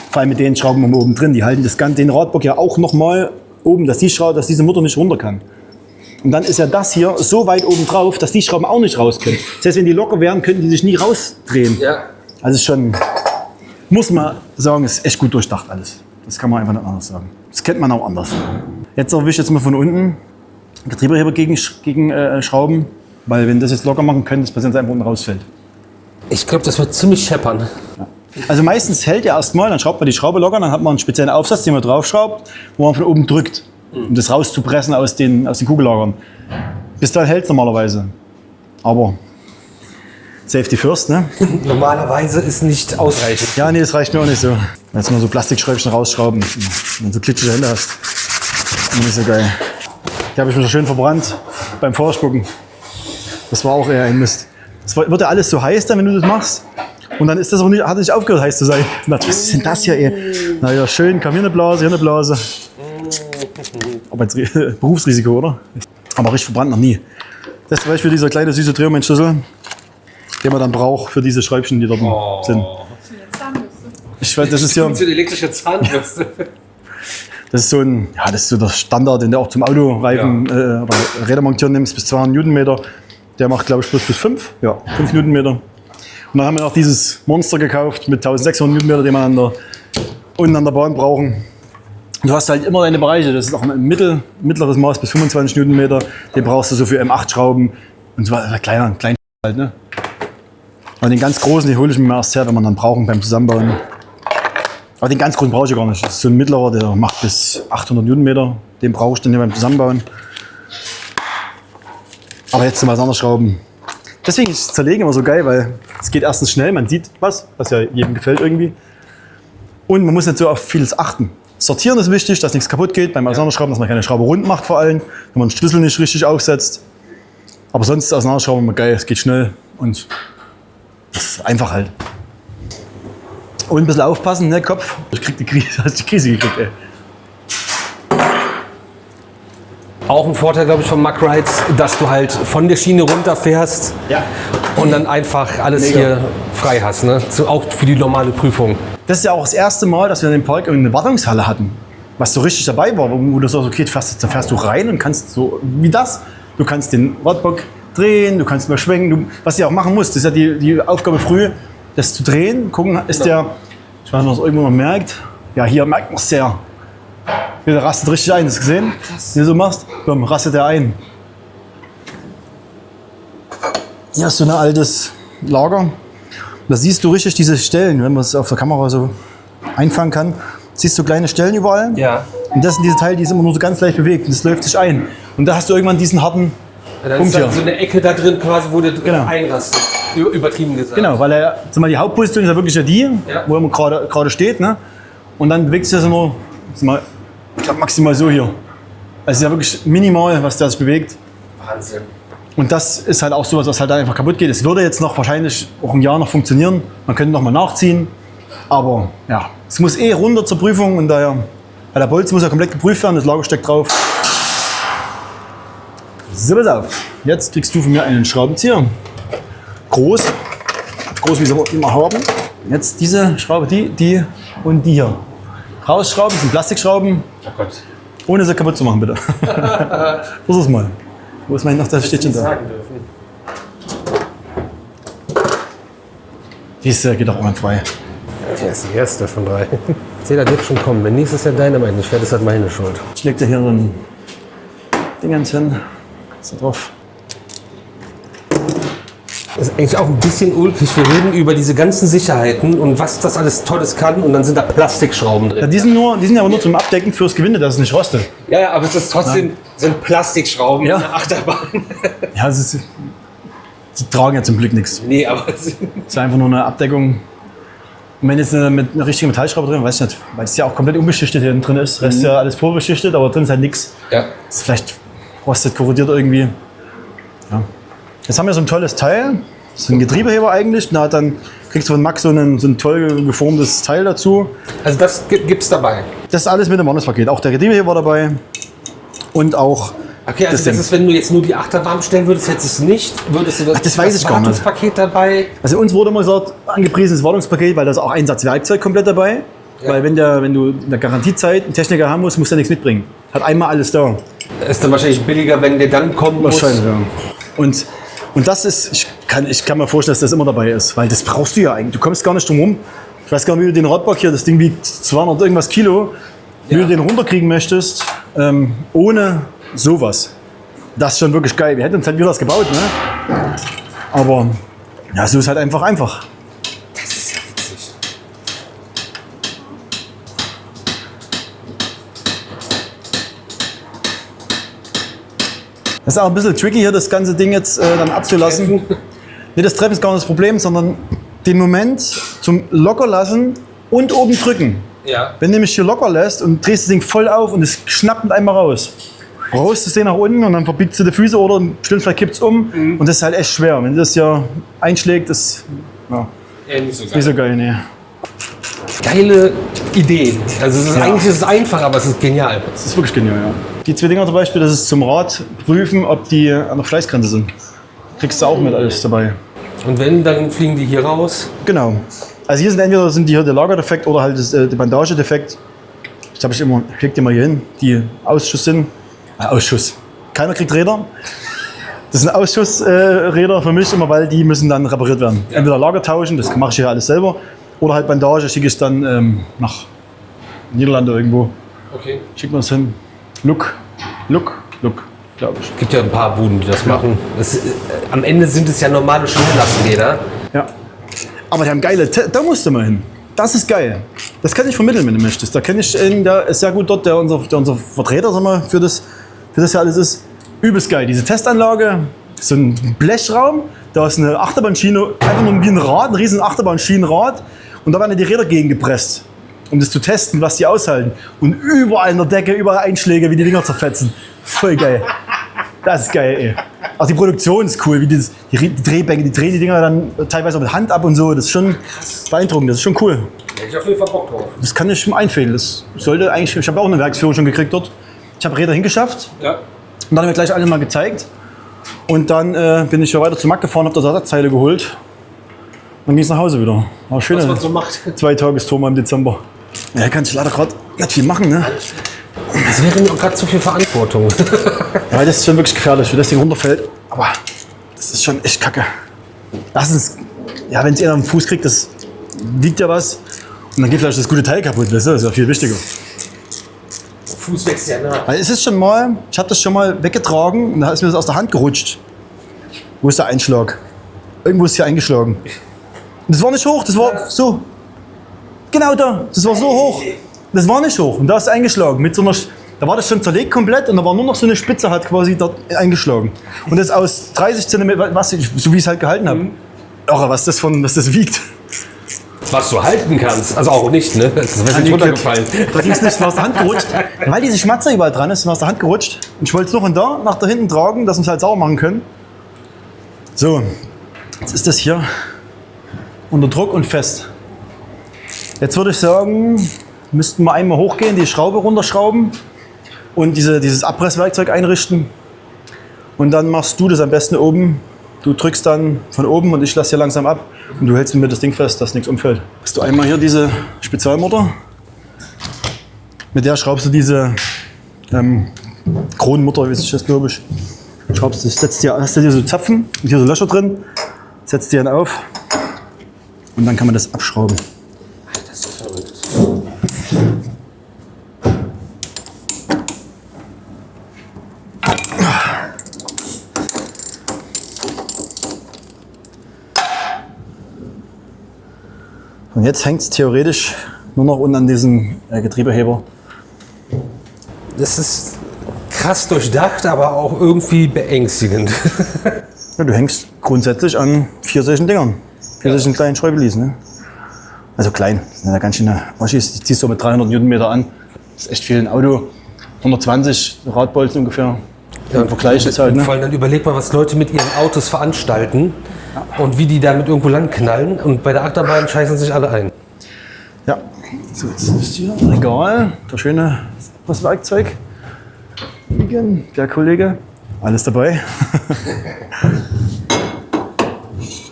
Vor allem mit den Schrauben oben drin, die halten das Ganze, den Radbock ja auch nochmal oben, dass diese Mutter nicht runter kann. Und dann ist ja das hier so weit oben drauf, dass die Schrauben auch nicht raus können. Das heißt, wenn die locker wären, könnten die sich nie rausdrehen. Ja. Also ist schon, muss man sagen, ist echt gut durchdacht alles. Das kann man einfach nicht anders sagen. Das kennt man auch anders. Jetzt erwische ich jetzt mal von unten Getriebeheber gegen Schrauben, weil wenn das jetzt locker machen können, das passiert, dass einfach unten rausfällt. Ich glaube, das wird ziemlich scheppern. Also meistens hält er erstmal, dann schraubt man die Schraube locker, dann hat man einen speziellen Aufsatz, den man draufschraubt, wo man von oben drückt, um das rauszupressen aus den Kugellagern. Bis dann hält es normalerweise. Aber Safety first, ne? Normalerweise ist nicht ausreichend. Ja, nee, das reicht mir auch nicht so. Jetzt mal so Plastikschräubchen rausschrauben, wenn du so glitschige Hände hast. Nicht so geil. Die habe ich mir so schön verbrannt beim Vorspucken. Das war auch eher ein Mist. Es wird ja alles so heiß dann, wenn du das machst. Und dann ist das auch nicht, hat nicht aufgehört heiß zu sein. Und dachte, was ist denn das hier, ey? Na ja, schön, kam hier eine Blase, hier eine Blase. Aber jetzt Berufsrisiko, oder? Aber richtig verbrannt noch nie. Das ist zum Beispiel dieser kleine süße Drehmomentschlüssel, den man dann braucht für diese Schräubchen, die dort sind. Ich weiß, das ist hier. Das ist eine elektrische Zahnbürste. Das ist so ein, ja, das ist so der Standard, den du auch zum Autoreifen oder Rädermonteur nimmst, bis 200 Newtonmeter. Der macht, glaube ich, plus bis 5. Ja, 5 Newtonmeter. Und dann haben wir noch dieses Monster gekauft mit 1600 Newtonmeter, den wir unten an der Bahn brauchen. Du hast halt immer deine Bereiche. Das ist auch ein mittleres Maß bis 25 Newtonmeter. Den brauchst du so für M8-Schrauben. Und so klein halt, ne? Aber den ganz großen, den hole ich mir erst her, wenn wir dann brauchen beim Zusammenbauen. Aber den ganz großen brauche ich gar nicht. Das ist so ein mittlerer, der macht bis 800 Newtonmeter. Den brauche ich dann hier beim Zusammenbauen. Aber jetzt zum was anderes schrauben. Deswegen ist das Zerlegen immer so geil, weil es geht erstens schnell, man sieht was ja jedem gefällt irgendwie. Und man muss nicht so auf vieles achten. Sortieren ist wichtig, dass nichts kaputt geht. Beim Auseinanderschrauben, dass man keine Schraube rund macht vor allem, wenn man den Schlüssel nicht richtig aufsetzt. Aber sonst ist Auseinanderschrauben immer geil, es geht schnell und das ist einfach halt. Und ein bisschen aufpassen, ne, Kopf. Ich krieg die Krise gekriegt, ey. Auch ein Vorteil, glaube ich, von Mack Rides, dass du halt von der Schiene runterfährst und dann einfach alles hier frei hast, ne? So, auch für die normale Prüfung. Das ist ja auch das erste Mal, dass wir in dem Park eine Wartungshalle hatten. Was so richtig dabei war, wo du sagst, okay, da fährst du rein und kannst so wie das. Du kannst den Wartbock drehen, du kannst mal schwenken. Was du auch machen musst, das ist ja die Aufgabe früh, das zu drehen. Gucken, ist der, ich weiß nicht, ob man es irgendwo noch merkt. Ja, hier merkt man es sehr. Der rastet richtig ein, hast du gesehen? Wie du so machst, komm, rastet er ein. Hier hast du ein altes Lager. Da siehst du richtig diese Stellen, wenn man es auf der Kamera so einfangen kann. Siehst du kleine Stellen überall? Ja. Und das sind diese Teile, die sind immer nur so ganz leicht bewegt und das läuft sich ein. Und da hast du irgendwann diesen harten Dann Punkt ist hier. dann so eine Ecke da drin quasi, wo du Genau. einrastet. Übertrieben gesagt. Genau, weil er, zumal die Hauptposition ist ja wirklich die, wo er immer gerade steht. Ne? Und dann bewegt sich das nur, ich glaube maximal so hier. Also es ist ja wirklich minimal, was der sich bewegt. Wahnsinn. Und das ist halt auch sowas, was halt einfach kaputt geht. Es würde jetzt noch wahrscheinlich auch ein Jahr noch funktionieren. Man könnte noch mal nachziehen. Aber ja, es muss runter zur Prüfung und daher, weil der Bolzen muss ja komplett geprüft werden, das Lager steckt drauf. So, pass auf. Jetzt kriegst du von mir einen Schraubenzieher. Groß wie sie immer haben. Jetzt diese Schraube, die und die hier. Rausschrauben, das sind Plastikschrauben. Oh Gott. Ohne sie kaputt zu machen, bitte. Versuch's mal. Wo ist mein noch das Städtchen da? Sagen dürfen. Diese geht auch immer frei. Der ist die erste von 3. Ich sehe, das wird schon kommen. Wenn nächstes Jahr Dynamite nicht fährt, ist das meine Schuld. Ich leg da hier so ein Dingens hin. So drauf. Das ist eigentlich auch ein bisschen ulkig. Wir reden über diese ganzen Sicherheiten und was das alles Tolles kann und dann sind da Plastikschrauben Ja, drin. die sind aber nur zum Abdecken fürs Gewinde, dass es nicht rostet. Ja, aber es ist trotzdem sind Plastikschrauben Ja. in der Achterbahn. Ja, sie tragen ja zum Glück nichts. Nee, aber Es ist einfach nur eine Abdeckung. Und wenn jetzt mit einer richtigen Metallschraube drin, weiß ich nicht, weil es ja auch komplett unbeschichtet hier drin ist. Rest ist ja alles vorbeschichtet, aber drin ist halt nichts. ja. Es vielleicht rostet, korrodiert irgendwie. Ja. Jetzt haben wir so ein tolles Teil. Das ist ein Getriebeheber eigentlich. Dann kriegst du von Max so ein toll geformtes Teil dazu. Also das gibt's dabei. Das ist alles mit dem Bonuspaket. Auch der Getriebeheber dabei. Und auch Okay, also das ist, wenn du jetzt nur die Achterbahn bestellen würdest, hättest du es nicht. Würdest du das weiß ich gar nicht. Wartungspaket dabei? Also uns wurde immer gesagt, angepriesenes Wartungspaket, weil da ist auch Einsatzwerkzeug komplett dabei. Ja. Weil wenn du in der Garantiezeit einen Techniker haben musst, musst du nichts mitbringen. Hat einmal alles da. Ist dann wahrscheinlich billiger, wenn der dann kommen muss. Wahrscheinlich, ja. Und das ist, ich kann mir vorstellen, dass das immer dabei ist, weil das brauchst du ja eigentlich. Du kommst gar nicht drum rum. Ich weiß gar nicht, wie du den Radbock hier, das Ding wiegt 200 irgendwas Kilo, wie du den runterkriegen möchtest, ohne sowas. Das ist schon wirklich geil. Wir hätten uns halt wieder das gebaut, ne? Aber ja, so ist halt einfach. Das ist ja witzig. Das ist auch ein bisschen tricky hier, das ganze Ding jetzt dann abzulassen. Nee, das Treffen ist gar nicht das Problem, sondern den Moment zum Lockerlassen und oben drücken. Ja. Wenn du nämlich hier locker lässt und drehst das Ding voll auf und es schnappt mit einmal raus. Brauchst das Ding nach unten und dann verbiegst du die Füße oder im schlimmsten Fall kippt's um. Und das ist halt echt schwer. Wenn du das hier einschlägt, ist Nicht so geil. nicht so geil. Nee. Geile Idee. Also eigentlich ist es einfach, aber es ist genial. Das ist wirklich genial, ja. Die zwei Dinger zum Beispiel, das ist zum Rad prüfen, ob die an der Fleißgrenze sind. Kriegst du auch mit alles dabei. Und wenn, dann fliegen die hier raus. Genau. Also hier sind entweder hier der Lagerdefekt oder halt der Bandagedefekt. Ich leg dir mal hier hin, die Ausschuss sind. Ausschuss. Keiner kriegt Räder. Das sind Ausschussräder für mich immer, weil die müssen dann repariert werden. Ja. Entweder Lager tauschen, das mache ich hier alles selber. Oder halt Bandage schicke ich dann nach Niederlande irgendwo. Okay. Schicken wir es hin. Look, glaube ich. Es gibt ja ein paar Buden, die das machen. Am Ende sind es ja normale Schnelllastenräder. Ja. Aber die haben geile, da musst du mal hin. Das ist geil. Das kann ich vermitteln, wenn du möchtest. Da kenne ich einen, der ist sehr gut dort, der unser Vertreter sag mal, für das hier alles ist. Übelst geil. Diese Testanlage, so ein Blechraum, da ist eine Achterbahnschiene, einfach nur wie ein Rad, ein riesen Achterbahnschienenrad. Und da werden die Räder gegengepresst, um das zu testen, was die aushalten. Und überall in der Decke, überall Einschläge, wie die Dinger zerfetzen. Voll geil. Das ist geil, ey. Auch die Produktion ist cool, wie die Drehbänke, die drehen die Dinger dann teilweise auch mit Hand ab und so. Das ist schon beeindruckend, das ist schon cool. Hätte ich auf jeden Fall Bock drauf. Das kann ich mir einfällen. Das sollte eigentlich, ich habe auch eine Werksführung schon gekriegt dort. Ich habe Räder hingeschafft. Ja. Und dann haben wir gleich alle mal gezeigt. Und dann bin ich ja weiter zu Mack gefahren, habe da Ersatzteile geholt. Dann ging es nach Hause wieder. War schön. Was man so macht. 2-Tagestour mal im Dezember. Ja, kann ich leider gerade nicht viel machen, ne? Das wäre mir auch gerade zu viel Verantwortung. Ja, das ist schon wirklich gefährlich, wie das Ding runterfällt. Aber das ist schon echt kacke. Erstens, ja, wenn es einer am Fuß kriegt, das wiegt ja was. Und dann geht vielleicht das gute Teil kaputt, weißt du? Das ist ja viel wichtiger. Fuß wächst ja nach. Weil es ist schon mal, ich habe das schon mal weggetragen und da ist mir das aus der Hand gerutscht. Wo ist der Einschlag? Irgendwo ist hier eingeschlagen. Und das war nicht hoch, das war so. Genau da, das war so hoch. Das war nicht hoch und da ist es eingeschlagen. Mit so einer, da war das schon zerlegt komplett und da war nur noch so eine Spitze hat quasi dort eingeschlagen. Und das aus 30 cm, so wie ich es halt gehalten habe. Irre, was das wiegt. Was du halten kannst. Also auch nicht, ne? Das ist nicht runtergefallen. Da ging es nicht, war aus der Hand gerutscht. Weil diese Schmatzer überall dran ist, ist mir aus der Hand gerutscht. Und ich wollte es noch von da nach da hinten tragen, dass wir es halt sauber machen können. So, jetzt ist das hier unter Druck und fest. Jetzt würde ich sagen, müssten wir einmal hochgehen, die Schraube runterschrauben und dieses Abpresswerkzeug einrichten. Und dann machst du das am besten oben. Du drückst dann von oben und ich lasse hier langsam ab. Und du hältst mir das Ding fest, dass nichts umfällt. Hast du einmal hier diese Spezialmutter. Mit der schraubst du diese Kronenmutter, wie ist das, glaube ich. Schraubst du, hast du hier so Zapfen und hier so Löcher drin. Setzt die dann auf und dann kann man das abschrauben. Das ist verrückt. Und jetzt hängt es theoretisch nur noch unten an diesem Getriebeheber. Das ist krass durchdacht, aber auch irgendwie beängstigend. Ja, du hängst grundsätzlich an 4 solchen Dingern. 4 solchen kleinen Schräubelis, ne? Also klein, das sind ja ganz schöne Oschis. Die ziehst du mit 300 Newtonmeter an. Das ist echt viel ein Auto. 120 Radbolzen ungefähr. Im Vergleich ist halt, ne? Vor allem dann überleg mal, was Leute mit ihren Autos veranstalten und wie die damit irgendwo lang knallen und bei der Achterbahn scheißen sich alle ein. Ja, so jetzt ist hier ein Regal, das schöne was Werkzeug. Der Kollege, alles dabei. Ich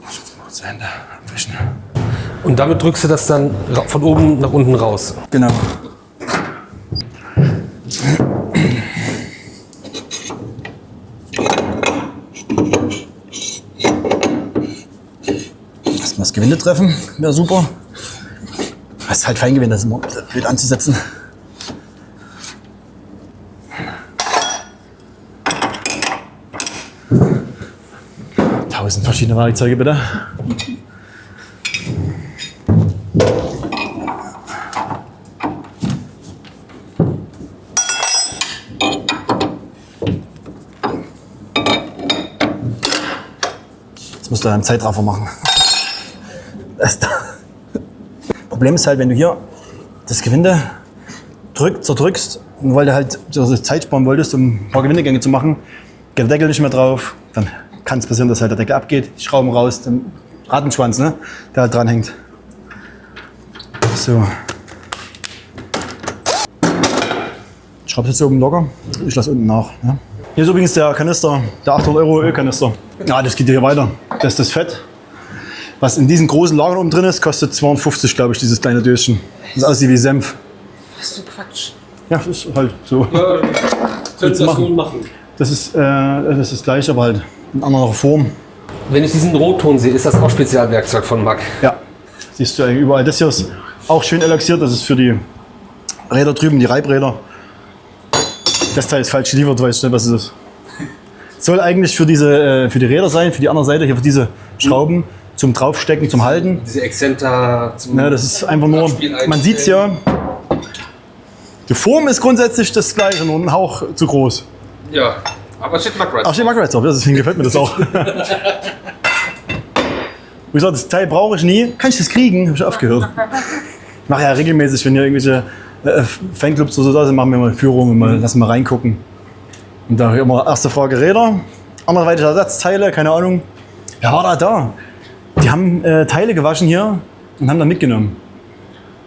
muss mal kurz die Hände abwischen. Und damit drückst du das dann von oben nach unten raus. Genau. Erstmal das Gewinde treffen, wäre super. Das ist halt Feingewinde, das ist immer blöd anzusetzen. Tausend verschiedene Werkzeuge bitte. Jetzt musst du einen Zeitraffer machen. Problem ist halt, wenn du hier das Gewinde zerdrückst, weil du halt Zeit sparen wolltest, um ein paar Gewindegänge zu machen, geht der Deckel nicht mehr drauf, dann kann es passieren, dass halt der Deckel abgeht, die Schrauben raus, der Rattenschwanz, ne, der halt dran hängt. So. Ich schraube jetzt hier oben locker, ich lasse unten nach. Ne? Hier ist übrigens der Kanister, der 800 € Ölkanister. Ja, das geht hier weiter. Das ist das Fett. Was in diesen großen Lagern oben drin ist, kostet 250, glaube ich, dieses kleine Döschen. Das aussieht wie Senf. Was für Quatsch. Ja, das ist halt so. Ja, können das wohl machen. Das ist das gleiche, aber halt in anderer Form. Wenn ich diesen Rotton sehe, ist das auch Spezialwerkzeug von Mack. Ja, siehst du eigentlich überall. Das hier ist auch schön elaxiert. Das ist für die Räder drüben, die Reibräder. Das Teil ist falsch geliefert, weiß ich nicht, was es ist. Soll eigentlich für die Räder sein, für die andere Seite, hier für diese Schrauben. Zum Draufstecken, zum Halten. Diese Exzenter zum Ja, das ist einfach nur, man sieht es ja. Die Form ist grundsätzlich das gleiche, nur ein Hauch zu groß. Ja, aber steht Mack Ach, steht Mack Rides drauf, deswegen gefällt mir das auch. Wie gesagt, das Teil brauche ich nie. Kann ich das kriegen? Habe ich aufgehört. Ich mache ja regelmäßig, wenn hier irgendwelche Fanclubs oder so da sind, machen wir mal Führungen, lassen mal reingucken. Und da immer erste Frage Räder, anderweitig Ersatzteile, keine Ahnung. Wer war da? Die haben Teile gewaschen hier und haben dann mitgenommen.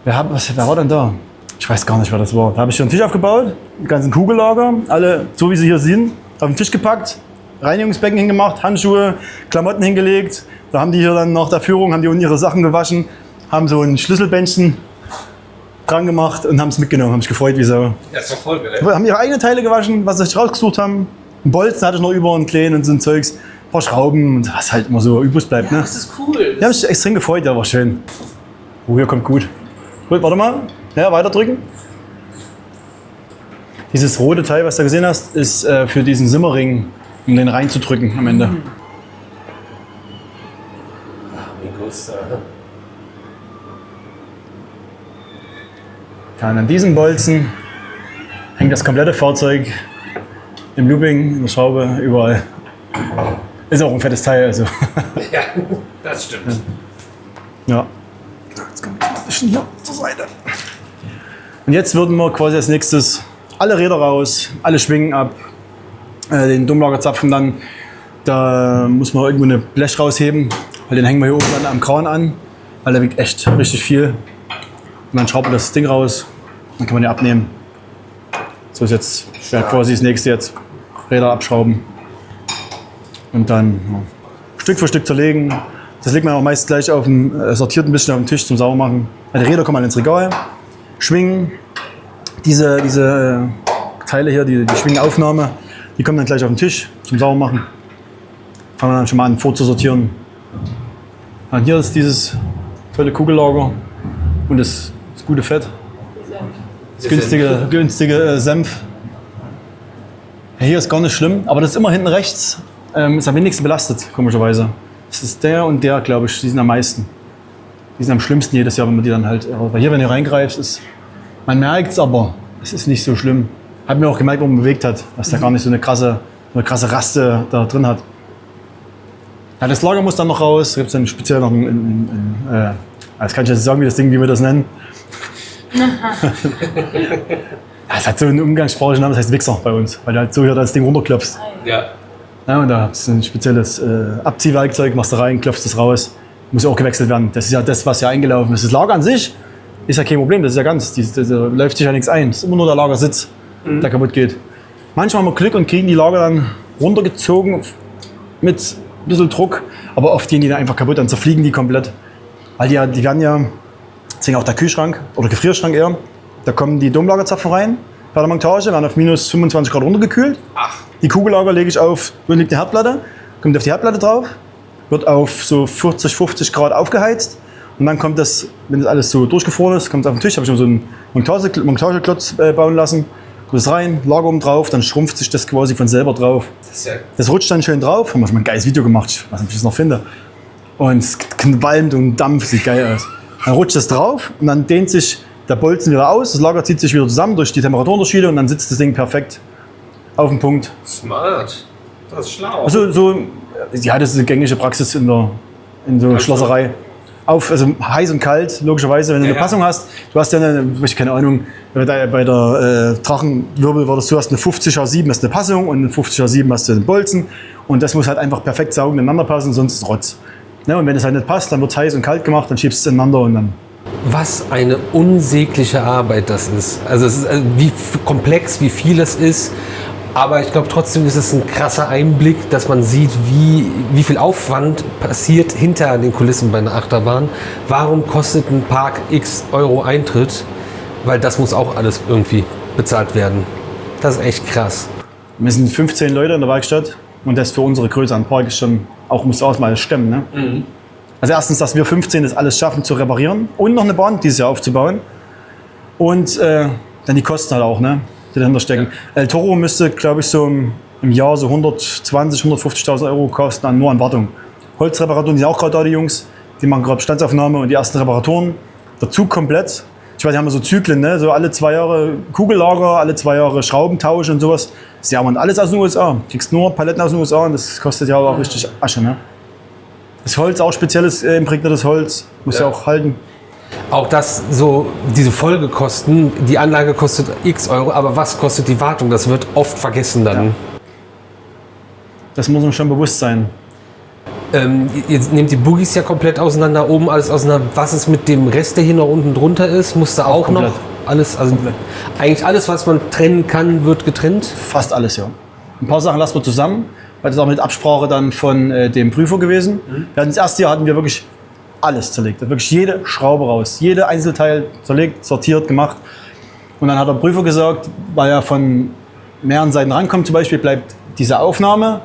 Wer war denn da? Ich weiß gar nicht, wer das war. Da habe ich hier einen Tisch aufgebaut, die ganzen Kugellager, alle so wie sie hier sind, auf den Tisch gepackt, Reinigungsbecken hingemacht, Handschuhe, Klamotten hingelegt. Da haben die hier dann nach der Führung, haben die unten ihre Sachen gewaschen, haben so ein Schlüsselbändchen dran gemacht und haben es mitgenommen, haben sich gefreut wie so. Ja, ist doch voll geil. Haben ihre eigenen Teile gewaschen, was sie sich rausgesucht haben. Einen Bolzen hatte ich noch über, einen kleinen und so ein Zeugs. Ein paar Schrauben und was halt immer so übrig bleibt. Ne? Das ist cool. Die haben sich extrem gefreut, ja, war schön. Oh, hier kommt gut. Gut, warte mal. Ja, weiter drücken. Dieses rote Teil, was du gesehen hast, ist für diesen Simmerring, um den reinzudrücken am Ende. Ja, und an diesem Bolzen hängt das komplette Fahrzeug im Looping, in der Schraube, überall. Ist auch ein fettes Teil, also. Ja, das stimmt. Ja. Jetzt kommen wir ein bisschen hier zur Seite. Und jetzt würden wir quasi als nächstes alle Räder raus, alle Schwingen ab, den Dummlagerzapfen dann. Da muss man irgendwo eine Blech rausheben, weil den hängen wir hier oben dann am Kran an, weil der wiegt echt richtig viel. Und dann schraubt man das Ding raus, dann kann man den abnehmen. So ist jetzt quasi das nächste jetzt. Räder abschrauben. Und dann ja, Stück für Stück zerlegen. Das legt man auch meist gleich sortiert ein bisschen auf den Tisch zum Saubermachen. Die Räder kommen alle ins Regal, Schwingen. Diese Teile hier, die Schwingenaufnahme, die kommen dann gleich auf den Tisch zum Saubermachen. Fangen wir dann schon mal an vorzusortieren. Und hier ist dieses tolle Kugellager und das gute Fett. Das günstige Senf. Ja, hier ist gar nicht schlimm, aber das ist immer hinten rechts. Ist am wenigsten belastet, komischerweise. Das ist der und der, glaube ich, die sind am meisten. Die sind am schlimmsten jedes Jahr, wenn man die dann halt. Weil hier, wenn du reingreifst, man merkt es, aber es ist nicht so schlimm. Hab mir auch gemerkt, wo man bewegt hat, dass der gar nicht so eine krasse Raste da drin hat. Ja, das Lager muss dann noch raus. Da gibt es dann speziell noch das kann ich jetzt sagen, wie wir das nennen. Das hat so einen umgangssprachlichen Namen, das heißt Wichser bei uns, weil du halt so hier das Ding runterklopfst. Ja. Ja, und da ist ein spezielles Abziehwerkzeug, machst du rein, klopfst es raus. Muss ja auch gewechselt werden. Das ist ja das, was ja eingelaufen ist. Das Lager an sich ist ja kein Problem, das ist ja ganz, da läuft sich ja nichts ein. Es ist immer nur der Lagersitz, der kaputt geht. Manchmal haben wir Glück und kriegen die Lager dann runtergezogen mit ein bisschen Druck, aber oft gehen die dann einfach kaputt, dann zerfliegen die komplett. Weil die werden ja, deswegen auch der Kühlschrank oder Gefrierschrank eher, da kommen die Domlagerzapfen rein bei der Montage, werden auf minus 25 Grad runtergekühlt. Ach. Die Kugellager lege ich auf, wo liegt die Herdplatte, kommt auf die Herdplatte drauf, wird auf so 40, 50 Grad aufgeheizt und dann kommt das, wenn das alles so durchgefroren ist, kommt es auf den Tisch, habe ich noch so einen Montageklotz bauen lassen, kommt es rein, Lager oben drauf, dann schrumpft sich das quasi von selber drauf. Das rutscht dann schön drauf, haben wir schon mal ein geiles Video gemacht, ich weiß nicht, ob ich das noch finde. Und es qualmt und dampft, sieht geil aus. Dann rutscht das drauf und dann dehnt sich der Bolzen wieder aus, das Lager zieht sich wieder zusammen durch die Temperaturunterschiede und dann sitzt das Ding perfekt auf dem Punkt. Smart. Das ist schlau. Also ja, das ist eine gängige Praxis in so Schlosserei. Also heiß und kalt, logischerweise, wenn du eine Passung hast. Du hast ja keine Ahnung, bei der Drachenwirbel war das so, hast eine 50er 7 hast eine Passung und eine 50er 7 hast du den Bolzen. Und das muss halt einfach perfekt saugen ineinander passen, sonst ist es Rotz. Ja, und wenn es halt nicht passt, dann wird es heiß und kalt gemacht, dann schiebst du es ineinander und dann. Was eine unsägliche Arbeit das ist. Also es ist wie komplex, wie viel es ist. Aber ich glaube trotzdem ist es ein krasser Einblick, dass man sieht, wie viel Aufwand passiert hinter den Kulissen bei einer Achterbahn. Warum kostet ein Park x Euro Eintritt? Weil das muss auch alles irgendwie bezahlt werden. Das ist echt krass. Wir sind 15 Leute in der Werkstatt und das für unsere Größe an Park ist schon, auch muss auch mal stemmen. Ne? Mhm. Also erstens, dass wir 15 das alles schaffen zu reparieren und noch eine Bahn dieses Jahr aufzubauen. Und dann die Kosten halt auch, ne? Die dahinter stecken. El Toro müsste, glaube ich, so im Jahr so 120.000, 150.000 Euro kosten nur an Wartung. Holzreparaturen, die sind auch gerade da, die Jungs. Die machen gerade Bestandsaufnahme und die ersten Reparaturen. Der Zug komplett. Ich weiß, die haben so Zyklen, ne? So alle 2 Jahre Kugellager, alle 2 Jahre Schraubentausch und sowas. Das ist ja man alles aus den USA. Du kriegst nur Paletten aus den USA und das kostet ja auch richtig Asche, ne? Das Holz, auch spezielles imprägniertes Holz, muss ja auch halten. Auch das, so diese Folgekosten, die Anlage kostet x Euro, aber was kostet die Wartung? Das wird oft vergessen dann. Ja. Das muss uns schon bewusst sein. Jetzt nehmt die Boogies ja komplett auseinander, oben alles auseinander. Was ist mit dem Rest, der hier noch unten drunter ist? Muss da auch komplett. Noch alles, also eigentlich alles, was man trennen kann, wird getrennt? Fast alles, ja. Ein paar Sachen lassen wir zusammen, weil das auch mit Absprache dann von dem Prüfer gewesen. Das erste Jahr hatten wir wirklich alles zerlegt. Wirklich jede Schraube raus, jede Einzelteil zerlegt, sortiert, gemacht. Und dann hat der Prüfer gesagt, weil er von mehreren Seiten rankommt, zum Beispiel bleibt diese Aufnahme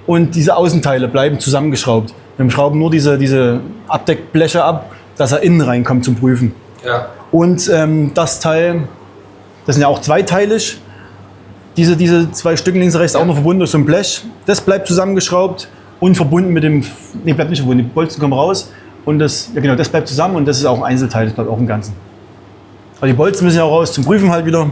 und diese Außenteile bleiben zusammengeschraubt. Wir schrauben nur diese Abdeckbleche ab, dass er innen reinkommt zum Prüfen. Ja. Und das Teil, das sind ja auch zweiteilig, diese 2 Stücken links und rechts auch noch verbunden durch so ein Blech, das bleibt zusammengeschraubt und verbunden mit dem, nee, bleibt nicht verbunden, die Bolzen kommen raus. Und das, ja genau, das bleibt zusammen und das ist auch ein Einzelteil, das bleibt auch im Ganzen. Aber die Bolzen müssen ja auch raus zum Prüfen halt wieder.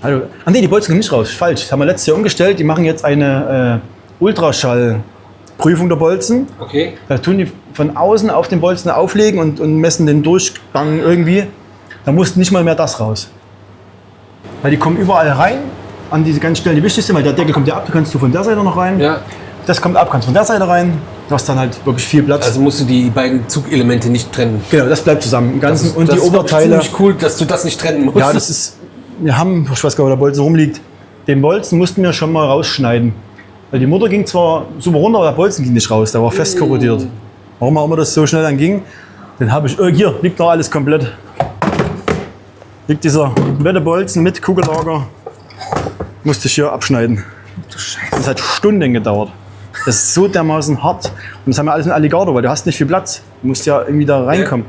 Also, nee, die Bolzen kommen nicht raus, falsch. Das haben wir letztes Jahr umgestellt. Die machen jetzt eine Ultraschallprüfung der Bolzen. Okay. Da tun die von außen auf den Bolzen auflegen und messen den Durchgang irgendwie. Da muss nicht mal mehr das raus. Weil die kommen überall rein, an diese ganz Stellen, die wichtig sind, weil der Deckel kommt ja ab, da kannst du von der Seite noch rein. Ja. Das kommt ab, kannst von der Seite rein. Du hast dann halt wirklich viel Platz. Also musst du die beiden Zugelemente nicht trennen. Genau, das bleibt zusammen im Ganzen. Und die Oberteile. Das ist ziemlich cool, dass du das nicht trennen musst. Ja, das ist. Wir haben, ich weiß gar nicht, wo der Bolzen rumliegt. Den Bolzen mussten wir schon mal rausschneiden. Weil die Mutter ging zwar super runter, aber der Bolzen ging nicht raus. Der war fest korrodiert. Warum auch immer das so schnell dann ging. Den habe ich. Hier liegt noch alles komplett. Liegt dieser komplette Bolzen mit Kugellager. Musste ich hier abschneiden. Das hat Stunden gedauert. Das ist so dermaßen hart. Und das haben wir alles in Alligator, weil du hast nicht viel Platz. Du musst ja irgendwie da reinkommen.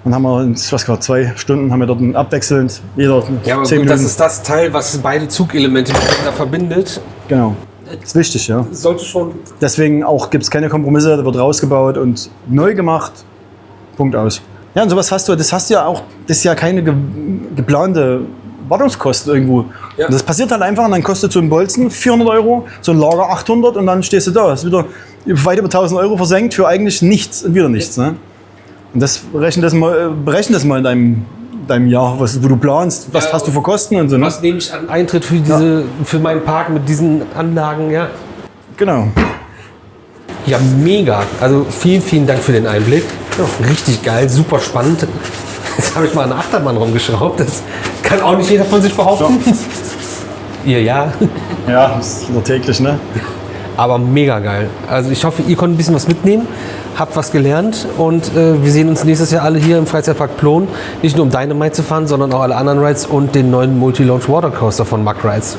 Und haben wir, ich weiß gar nicht, 2 Stunden haben wir dort abwechselnd, jeder 10 aber gut, Minuten. das ist das Teil, was beide Zugelemente miteinander verbindet. Genau. Das ist wichtig, ja. Sollte schon. Deswegen auch gibt es keine Kompromisse, da wird rausgebaut und neu gemacht. Punkt aus. Ja, und sowas hast du, das hast du ja auch, das ist ja keine geplante Wartungskosten irgendwo. Ja. Und das passiert halt einfach und dann kostet so ein Bolzen 400 Euro, so ein Lager 800 und dann stehst du da. Das ist wieder weit über 1000 Euro versenkt für eigentlich nichts und wieder nichts. Ne? Und das berechne das mal in deinem deinem Jahr, wo du planst, was Ja. hast du für Kosten und so. Ne? Was nehme ich an Eintritt für meinen Park mit diesen Anlagen, ja? Genau. Ja, mega. Also vielen, vielen Dank für den Einblick. Richtig geil, super spannend. Jetzt habe ich mal eine Achterbahn rumgeschraubt. Das kann auch nicht jeder von sich behaupten. Ihr ja. Ja, das ist nur täglich, ne? Aber mega geil. Also ich hoffe, ihr konntet ein bisschen was mitnehmen, habt was gelernt und wir sehen uns nächstes Jahr alle hier im Freizeitpark Plon. Nicht nur um Dynamite zu fahren, sondern auch alle anderen Rides und den neuen Multi-Launch Watercoaster von Mack Rides.